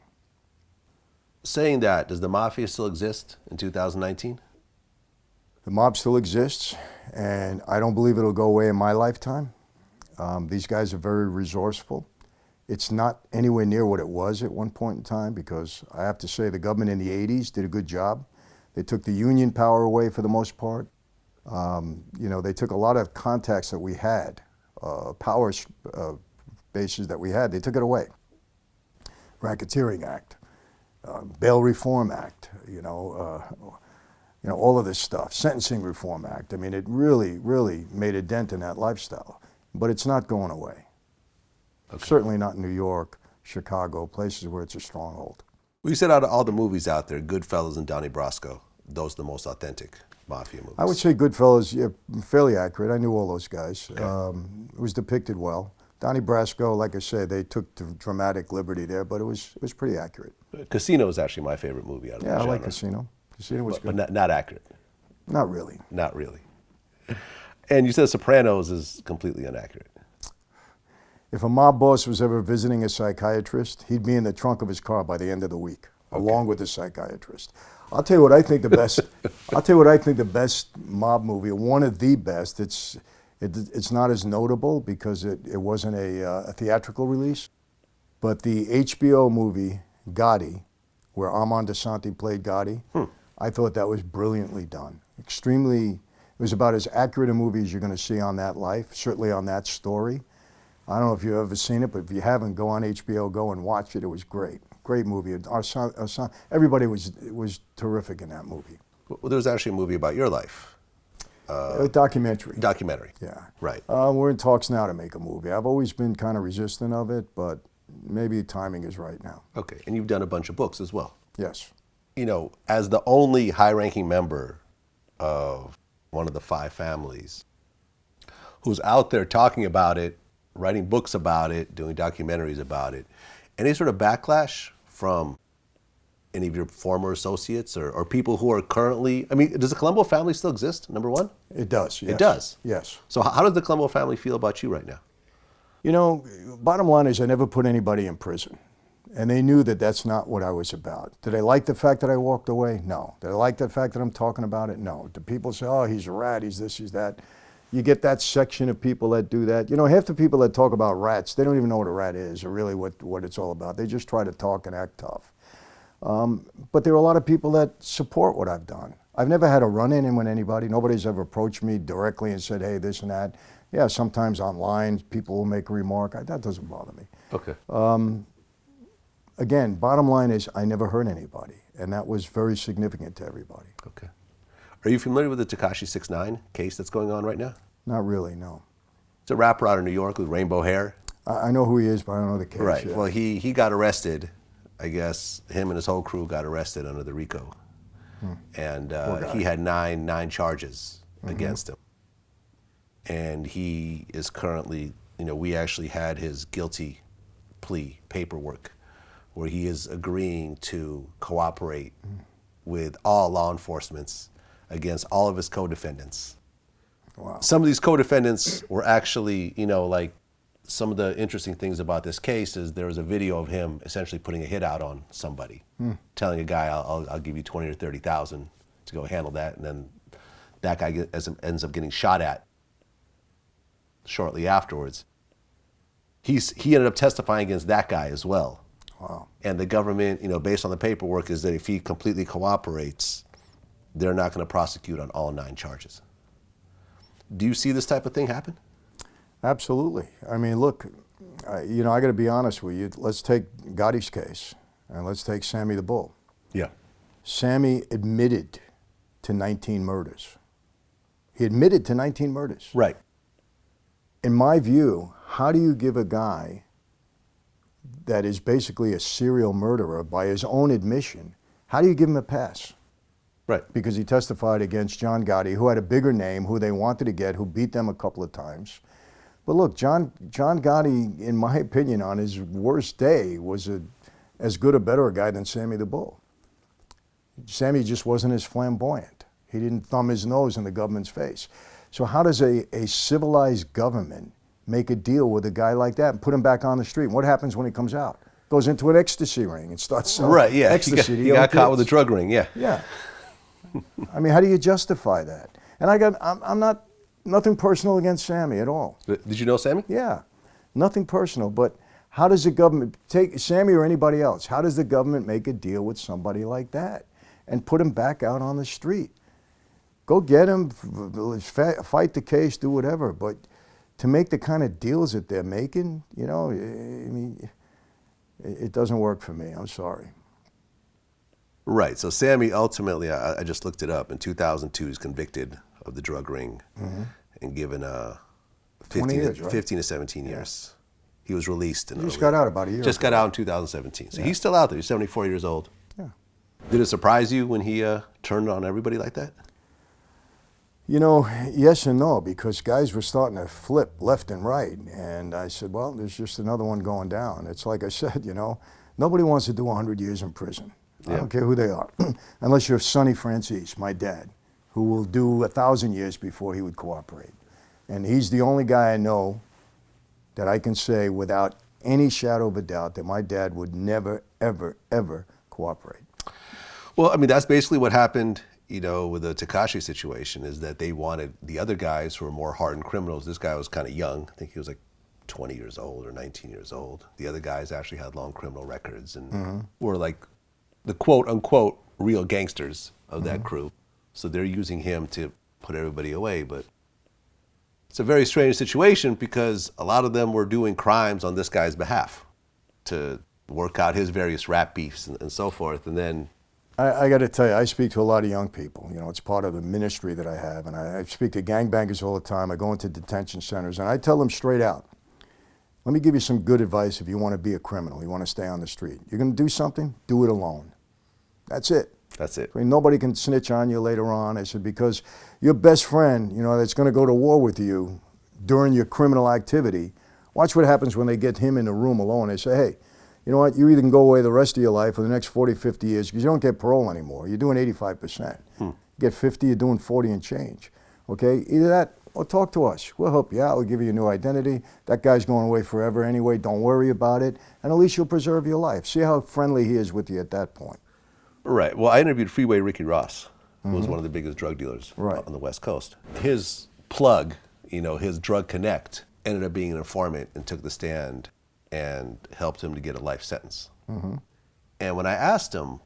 Saying that, does the Mafia still exist in 2019? The mob still exists, and I don't believe it'll go away in my lifetime. These guys are very resourceful. It's not anywhere near what it was at one point in time, because I have to say the government in the 80s did a good job. They took the union power away for the most part. They took a lot of contacts that we had, power bases that we had, they took it away. Racketeering Act, Bail Reform Act, all of this stuff, Sentencing Reform Act. I mean, it really, really made a dent in that lifestyle, but it's not going away. Okay. Certainly not in New York, Chicago, places where it's a stronghold. Well, you said out of all the movies out there, Goodfellas and Donnie Brasco, those are the most authentic Mafia movies. I would say Goodfellas, fairly accurate. I knew all those guys. Okay. It was depicted well. Donnie Brasco, like I said, they took the dramatic liberty there, but it was pretty accurate. Casino is actually my favorite movie out of the genre. I like Casino. Casino was good. But not accurate. Not really. Not really. And you said Sopranos is completely inaccurate. If a mob boss was ever visiting a psychiatrist, he'd be in the trunk of his car by the end of the week, along with the psychiatrist. I'll tell you what I think the best. I'll tell you what I think the best mob movie, one of the best. It's not as notable because it wasn't a theatrical release, but the HBO movie Gotti, where Armand Asante played Gotti, I thought that was brilliantly done. Extremely, it was about as accurate a movie as you're going to see on that life, certainly on that story. I don't know if you've ever seen it, but if you haven't, go on HBO, go and watch it. It was great. Great movie. Our son, everybody was terrific in that movie. Well, there was actually a movie about your life. A documentary. Documentary. Yeah. Right. We're in talks now to make a movie. I've always been kind of resistant of it, but maybe the timing is right now. Okay. And you've done a bunch of books as well. Yes. As the only high-ranking member of one of the five families who's out there talking about it, writing books about it, doing documentaries about it, any sort of backlash from any of your former associates or people who are currently, does the Colombo family still exist, number one? It does, yes. It does? Yes. So how does the Colombo family feel about you right now? Bottom line is I never put anybody in prison. And they knew that that's not what I was about. Did they like the fact that I walked away? No. Did they like the fact that I'm talking about it? No. Do people say, oh, he's a rat, he's this, he's that? You get that section of people that do that. Half the people that talk about rats, they don't even know what a rat is or really what it's all about. They just try to talk and act tough. But there are a lot of people that support what I've done. I've never had a run-in with anybody. Nobody's ever approached me directly and said, hey, this and that. Yeah, sometimes online people will make a remark. That doesn't bother me. Okay. Again, bottom line is I never hurt anybody, and that was very significant to everybody. Okay. Are you familiar with the Tekashi 6ix9ine case that's going on right now? Not really, no. It's a rapper out of New York with rainbow hair. I know who he is, but I don't know the case. Right. Yet. Well, he got arrested. I guess him and his whole crew got arrested under the RICO. And he had nine charges against him. And he is currently, we actually had his guilty plea paperwork where he is agreeing to cooperate with all law enforcements against all of his co-defendants. Wow. Some of these co-defendants were actually, some of the interesting things about this case is there was a video of him essentially putting a hit out on somebody, telling a guy, I'll give you 20 or 30,000 to go handle that, and then that guy ends up getting shot at shortly afterwards. He ended up testifying against that guy as well. Wow. And the government, based on the paperwork, is that if he completely cooperates, they're not going to prosecute on all 9 charges. Do you see this type of thing happen? Absolutely. Look, I got to be honest with you. Let's take Gotti's case, and let's take Sammy the Bull. Yeah. Sammy admitted to 19 murders. He admitted to 19 murders. Right. In my view, how do you give a guy that is basically a serial murderer by his own admission, how do you give him a pass? Right. Because he testified against John Gotti, who had a bigger name, who they wanted to get, who beat them a couple of times. But look, John Gotti, in my opinion, on his worst day, was as good or better a guy than Sammy the Bull. Sammy just wasn't as flamboyant. He didn't thumb his nose in the government's face. So how does a civilized government make a deal with a guy like that and put him back on the street? What happens when he comes out? Goes into an ecstasy ring and starts selling ecstasy. He got caught with a drug ring, yeah. Yeah. I mean, how do you justify that? And I'm not, nothing personal against Sammy at all. Did you know Sammy? Yeah, nothing personal, but how does the government, take Sammy or anybody else, how does the government make a deal with somebody like that and put him back out on the street? Go get him, fight the case, do whatever, but to make the kind of deals that they're making, you know, I mean, it doesn't work for me, I'm sorry. Right, so Sammy ultimately, I just looked it up, in 2002 he's convicted of the drug ring and given 15 to 17 years. He was released. He just got out about a year Just ago. got out in 2017. So he's still out there, he's 74 years old. Yeah. Did it surprise you when he turned on everybody like that? You know, yes and no, because guys were starting to flip left and right. And I said, well, there's just another one going down. It's like I said, you know, nobody wants to do 100 years in prison. I don't care who they are, unless you're Sonny Franzese, my dad, who will do 1,000 years before he would cooperate. And he's the only guy I know that I can say without any shadow of a doubt that my dad would never, ever, ever cooperate. Well, I mean, that's basically what happened, you know, with the Tekashi situation, is that they wanted the other guys who were more hardened criminals. This guy was kind of young. I think he was like 20 years old or 19 years old. The other guys actually had long criminal records and were like the quote unquote real gangsters of that crew. So they're using him to put everybody away. But it's a very strange situation because a lot of them were doing crimes on this guy's behalf to work out his various rap beefs and so forth. And then I got to tell you, I speak to a lot of young people. You know, it's part of the ministry that I have. And I speak to gangbangers all the time. I go into detention centers and I tell them straight out, let me give you some good advice if you want to be a criminal, you want to stay on the street. You're going to do something, do it alone. That's it. that's it. I mean, nobody can snitch on you later on. I said, because your best friend, you know, that's going to go to war with you during your criminal activity, watch what happens when they get him in the room alone. They say, hey, you know what, you either can go away the rest of your life for the next 40, 50 years because you don't get parole anymore. You're doing 85%. You get 50, you're doing 40 and change. Okay, either that or talk to us. We'll help you out. We'll give you a new identity. That guy's going away forever anyway. Don't worry about it. And at least you'll preserve your life. See how friendly he is with you at that point. Right. Well, I interviewed Freeway Ricky Ross, who was one of the biggest drug dealers on the West Coast. His plug, you know, his drug connect, ended up being an informant and took the stand and helped him to get a life sentence. And when I asked him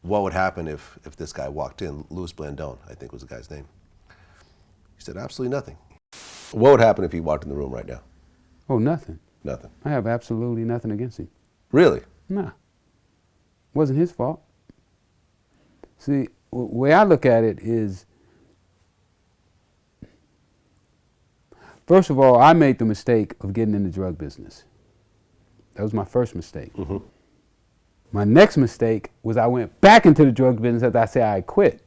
what would happen if this guy walked in, Louis Blandone, I think was the guy's name, he said absolutely nothing. What would happen if he walked in the room right now? Oh, nothing. Nothing. I have absolutely nothing against him. Really? Nah. Wasn't his fault. See, the way I look at it is, first of all, I made the mistake of getting in the drug business. That was my first mistake. My next mistake was I went back into the drug business after I said I quit.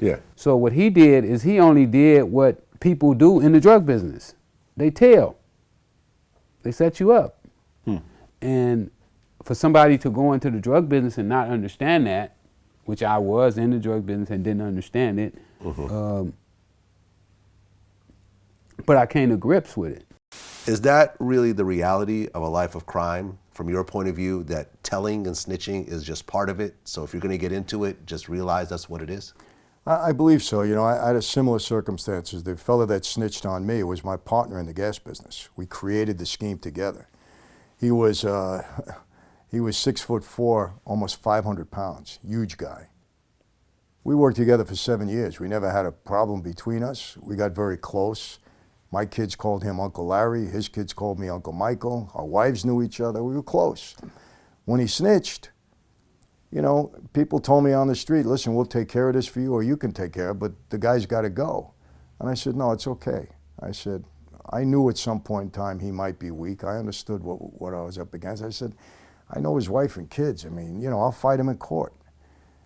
Yeah. So what he did is he only did what people do in the drug business. They tell. They set you up. And for somebody to go into the drug business and not understand that, which I was in the drug business and didn't understand it, but I came to grips with it. Is that really the reality of a life of crime, from your point of view, that telling and snitching is just part of it? So if you're going to get into it, just realize that's what it is? I believe so. You know, I had a similar circumstances. The fellow that snitched on me was my partner in the gas business. We created the scheme together. He was 6'4", almost 500 pounds, huge guy. We worked together for 7 years. We never had a problem between us. We got very close. My kids called him Uncle Larry. His kids called me Uncle Michael. Our wives knew each other. We were close. When he snitched, you know, people told me on the street, listen, we'll take care of this for you, or you can take care of it, but the guy's got to go. And I said, no, it's okay. I said, I knew at some point in time he might be weak. I understood what I was up against. I said, I know his wife and kids. I mean, you know, I'll fight him in court.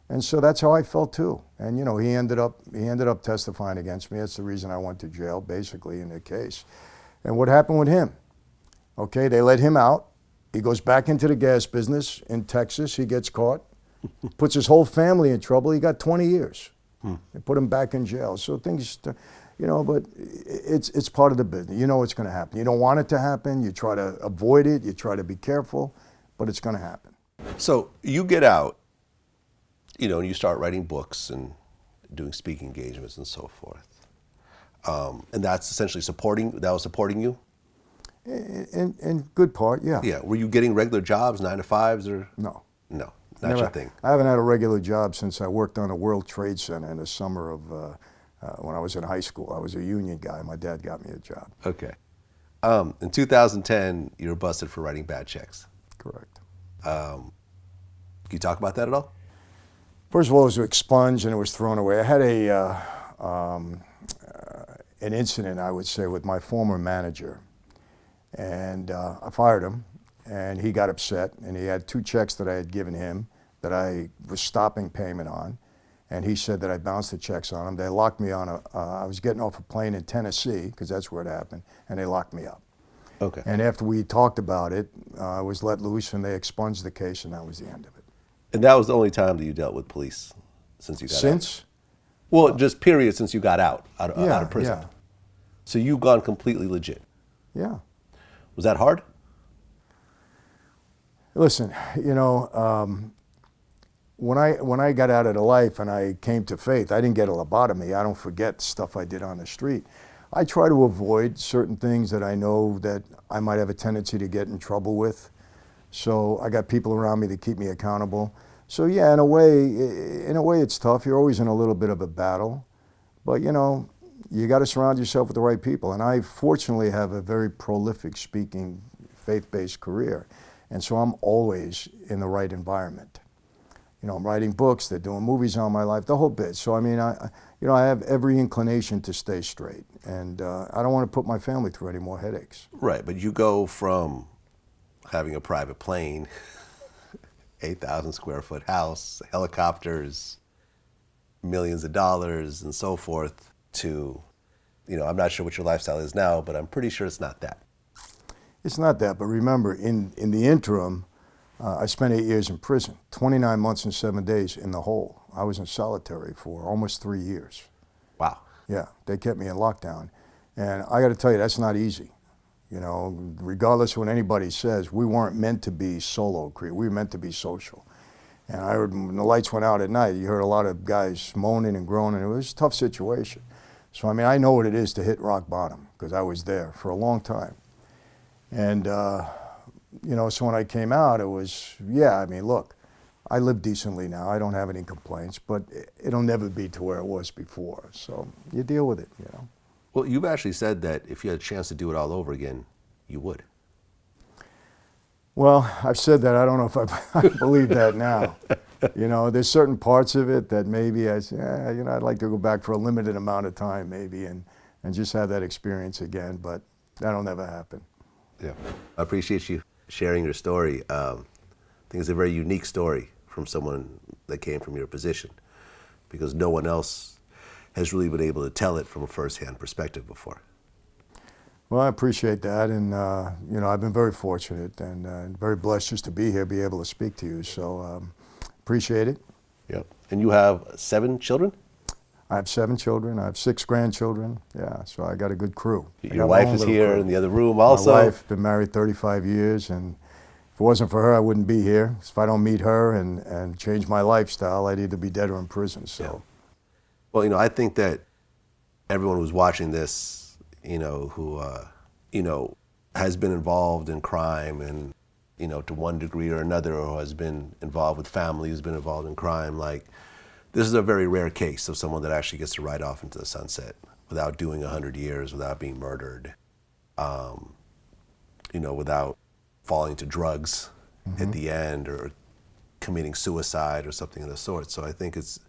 And so that's how I felt too. And you know, he ended up testifying against me. That's the reason I went to jail, basically, in the case. And what happened with him? Okay, they let him out. He goes back into the gas business in Texas. He gets caught, puts his whole family in trouble. He got 20 years. They put him back in jail. So things, you know, but it's part of the business. You know it's going to happen. You don't want it to happen. You try to avoid it. You try to be careful, but it's going to happen. So you get out, you know, and you start writing books and doing speaking engagements and so forth. And that's essentially supporting you? In good part, yeah. Yeah. Were you getting regular jobs, 9 to 5s, or? No. No, not your thing. I haven't had a regular job since I worked on a World Trade Center in the summer of when I was in high school. I was a union guy. My dad got me a job. Okay. In 2010, you were busted for writing bad checks. Correct. Can you talk about that at all? First of all, it was expunged and it was thrown away. I had an incident, I would say, with my former manager. And I fired him, and he got upset, and he had 2 checks that I had given him that I was stopping payment on. And he said that I bounced the checks on him. They locked me on I was getting off a plane in Tennessee, because that's where it happened, and they locked me up. Okay. And after we talked about it, I was let loose, and they expunged the case, and that was the end of it. And that was the only time that you dealt with police since you got out? Since? Well, just period, since you got out of prison. Yeah. So you've gone completely legit. Yeah. Was that hard? Listen, you know, when I got out of the life and I came to faith, I didn't get a lobotomy. I don't forget stuff I did on the street. I try to avoid certain things that I know that I might have a tendency to get in trouble with. So I got people around me to keep me accountable. So yeah, in a way it's tough. You're always in a little bit of a battle. But you know, you got to surround yourself with the right people. And I fortunately have a very prolific speaking, faith-based career. And so I'm always in the right environment. You know, I'm writing books, they're doing movies on my life, the whole bit. So I mean, I have every inclination to stay straight. And I don't want to put my family through any more headaches. Right, but you go from having a private plane, 8,000 square foot house, helicopters, millions of dollars and so forth, to, you know, I'm not sure what your lifestyle is now, but I'm pretty sure it's not that. It's not that, but remember, in the interim, I spent 8 years in prison, 29 months and 7 days in the hole. I was in solitary for almost 3 years. Wow. Yeah, they kept me in lockdown. And I got to tell you, that's not easy. You know, regardless of what anybody says, we weren't meant to be solo creatures. We were meant to be social. And I heard when the lights went out at night, you heard a lot of guys moaning and groaning. It was a tough situation. So, I mean, I know what it is to hit rock bottom, because I was there for a long time. And, you know, so when I came out, it was, yeah, I mean, look, I live decently now. I don't have any complaints, but it'll never be to where it was before. So you deal with it, you know. Well, you've actually said that if you had a chance to do it all over again, you would. Well, I've said that. I don't know if I believe that now. You know, there's certain parts of it that maybe I say, you know, I'd like to go back for a limited amount of time maybe and just have that experience again, but that'll never happen. Yeah. I appreciate you sharing your story. I think it's a very unique story from someone that came from your position, because no one else has really been able to tell it from a first-hand perspective before. Well, I appreciate that, and you know, I've been very fortunate and very blessed just to be here, be able to speak to you. So appreciate it. Yeah. And you have 7 children? I have 7 children. I have 6 grandchildren. Yeah, so I got a good crew. Your wife is here crew. in the other room also. My wife, been married 35 years, and if it wasn't for her, I wouldn't be here. If I don't meet her and change my lifestyle, I'd either be dead or in prison. So. Yeah. Well, you know, I think that everyone who's watching this, you know, who, you know, has been involved in crime and, you know, to one degree or another, or has been involved with family who's been involved in crime, like, this is a very rare case of someone that actually gets to ride off into the sunset without doing 100 years, without being murdered, you know, without falling to drugs at the end, or committing suicide or something of the sort. So I think it's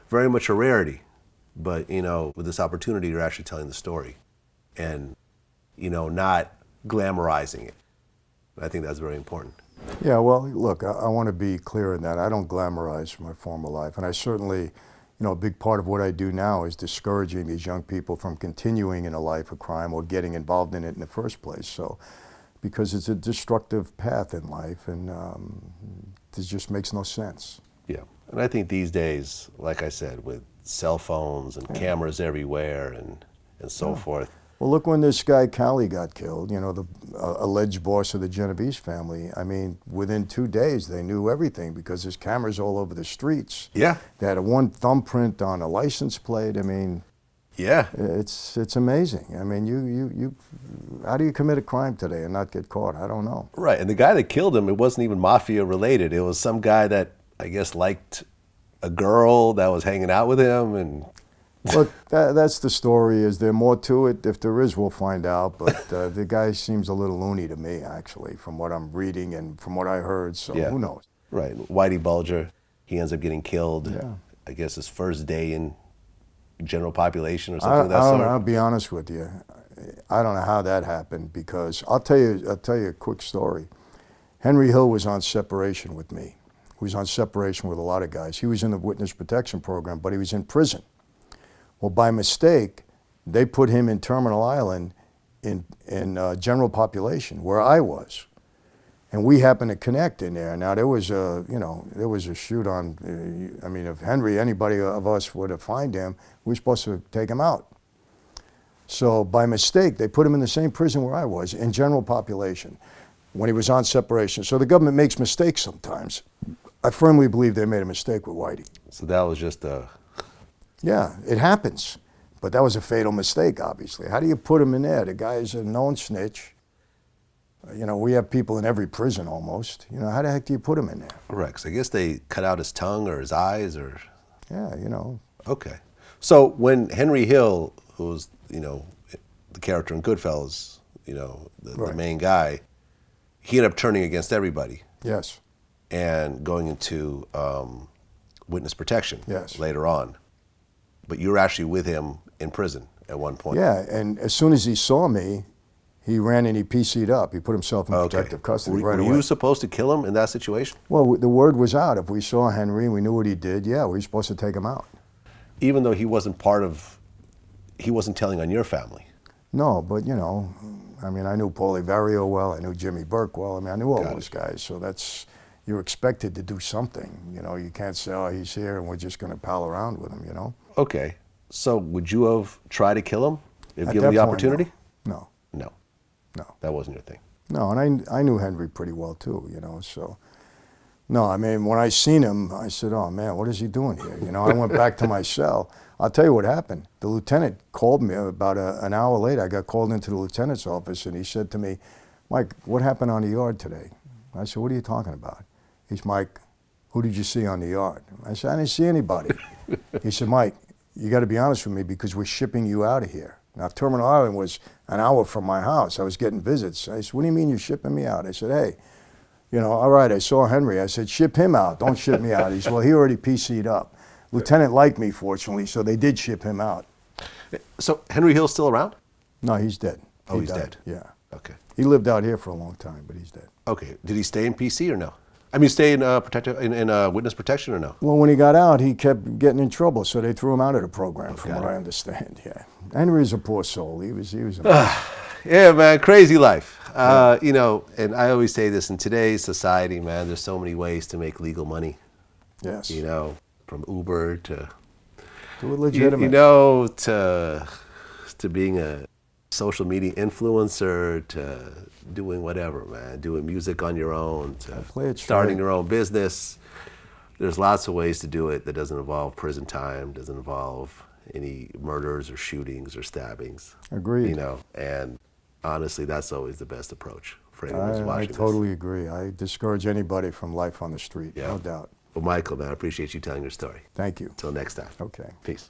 very much a rarity. But, you know, with this opportunity, you're actually telling the story and, you know, not glamorizing it. I think that's very important. Yeah, well, look, I want to be clear in that. I don't glamorize my former life. And I certainly, you know, a big part of what I do now is discouraging these young people from continuing in a life of crime or getting involved in it in the first place. So, because it's a destructive path in life, and it just makes no sense. Yeah. And I think these days, like I said, with cell phones and cameras everywhere and so forth. Well, look, when this guy Cali got killed, you know, the alleged boss of the Genovese family, I mean, within 2 days they knew everything because there's cameras all over the streets. Yeah. They had one thumbprint on a license plate. I mean, yeah, it's amazing. I mean, you how do you commit a crime today and not get caught? I don't know. Right. And the guy that killed him, it wasn't even Mafia related. It was some guy that I guess liked a girl that was hanging out with him. And Look, that's the story. Is there more to it? If there is, we'll find out. But the guy seems a little loony to me, actually, from what I'm reading and from what I heard. So who knows? Right. Whitey Bulger, he ends up getting killed. Yeah. I guess his first day in general population or something of that I don't sort. know, I'll be honest with you. I don't know how that happened because I'll tell you a quick story. Henry Hill was on separation with me. He was on separation with a lot of guys. He was in the witness protection program, but he was in prison. Well, by mistake, they put him in Terminal Island in general population where I was. And we happened to connect in there. Now there was a shoot on, I mean, if Henry, anybody of us would have found him, we were supposed to take him out. So by mistake, they put him in the same prison where I was, in general population, when he was on separation. So the government makes mistakes sometimes. I firmly believe they made a mistake with Whitey. So that was just a... Yeah, it happens. But that was a fatal mistake, obviously. How do you put him in there? The guy's a known snitch. You know, we have people in every prison almost. You know, how the heck do you put him in there? Right, 'cause I guess they cut out his tongue or his eyes or... Yeah, you know. Okay. So when Henry Hill, who was, you know, the character in Goodfellas, you know, the main guy, he ended up turning against everybody. Yes. And going into witness protection later on. But you were actually with him in prison at one point. Yeah, and as soon as he saw me, he ran and he PC'd up. He put himself in protective custody right away. Were you supposed to kill him in that situation? Well, the word was out. If we saw Henry and we knew what he did, yeah, we were supposed to take him out. Even though he wasn't he wasn't telling on your family? No, but you know, I mean, I knew Paulie Vario well. I knew Jimmy Burke well. I mean, I knew all those guys. So you're expected to do something. You know, you can't say, oh, he's here and we're just going to pal around with him, you know? Okay. So would you have tried to kill him if given the opportunity? No. No. No. That wasn't your thing. No, and I knew Henry pretty well too, you know, so. No, I mean, when I seen him, I said, oh man, what is he doing here? You know, I went back to my cell. I'll tell you what happened. The lieutenant called me about an hour later. I got called into the lieutenant's office and he said to me, Mike, what happened on the yard today? I said, what are you talking about? He's, Mike, who did you see on the yard? I said, I didn't see anybody. He said, Mike, you got to be honest with me because we're shipping you out of here. Now, Terminal Island was an hour from my house. I was getting visits. I said, what do you mean you're shipping me out? I said, hey, you know, all right, I saw Henry. I said, ship him out. Don't ship me out. He said, well, he already PC'd up. Lieutenant liked me, fortunately, so they did ship him out. So Henry Hill's still around? No, he's dead. Oh, he's dead? Yeah. Okay. He lived out here for a long time, but he's dead. Okay. Did he stay in PC or no? I mean, stay in witness protection or no? Well, when he got out, he kept getting in trouble, so they threw him out of the program, from what I understand. Yeah, Henry's a poor soul. He was a yeah, man, crazy life. You know, and I always say this in today's society, man. There's so many ways to make legal money. Yes. You know, from Uber to legitimate. You know, to being a social media influencer, to doing whatever, man, doing music on your own, to starting your own business. There's lots of ways to do it that doesn't involve prison time, doesn't involve any murders or shootings or stabbings. Agreed. You know, and honestly, that's always the best approach for anyone who's watching I totally agree. I discourage anybody from life on the street, yeah. no doubt. Well, Michael, man, I appreciate you telling your story. Thank you. Until next time. Okay. Peace.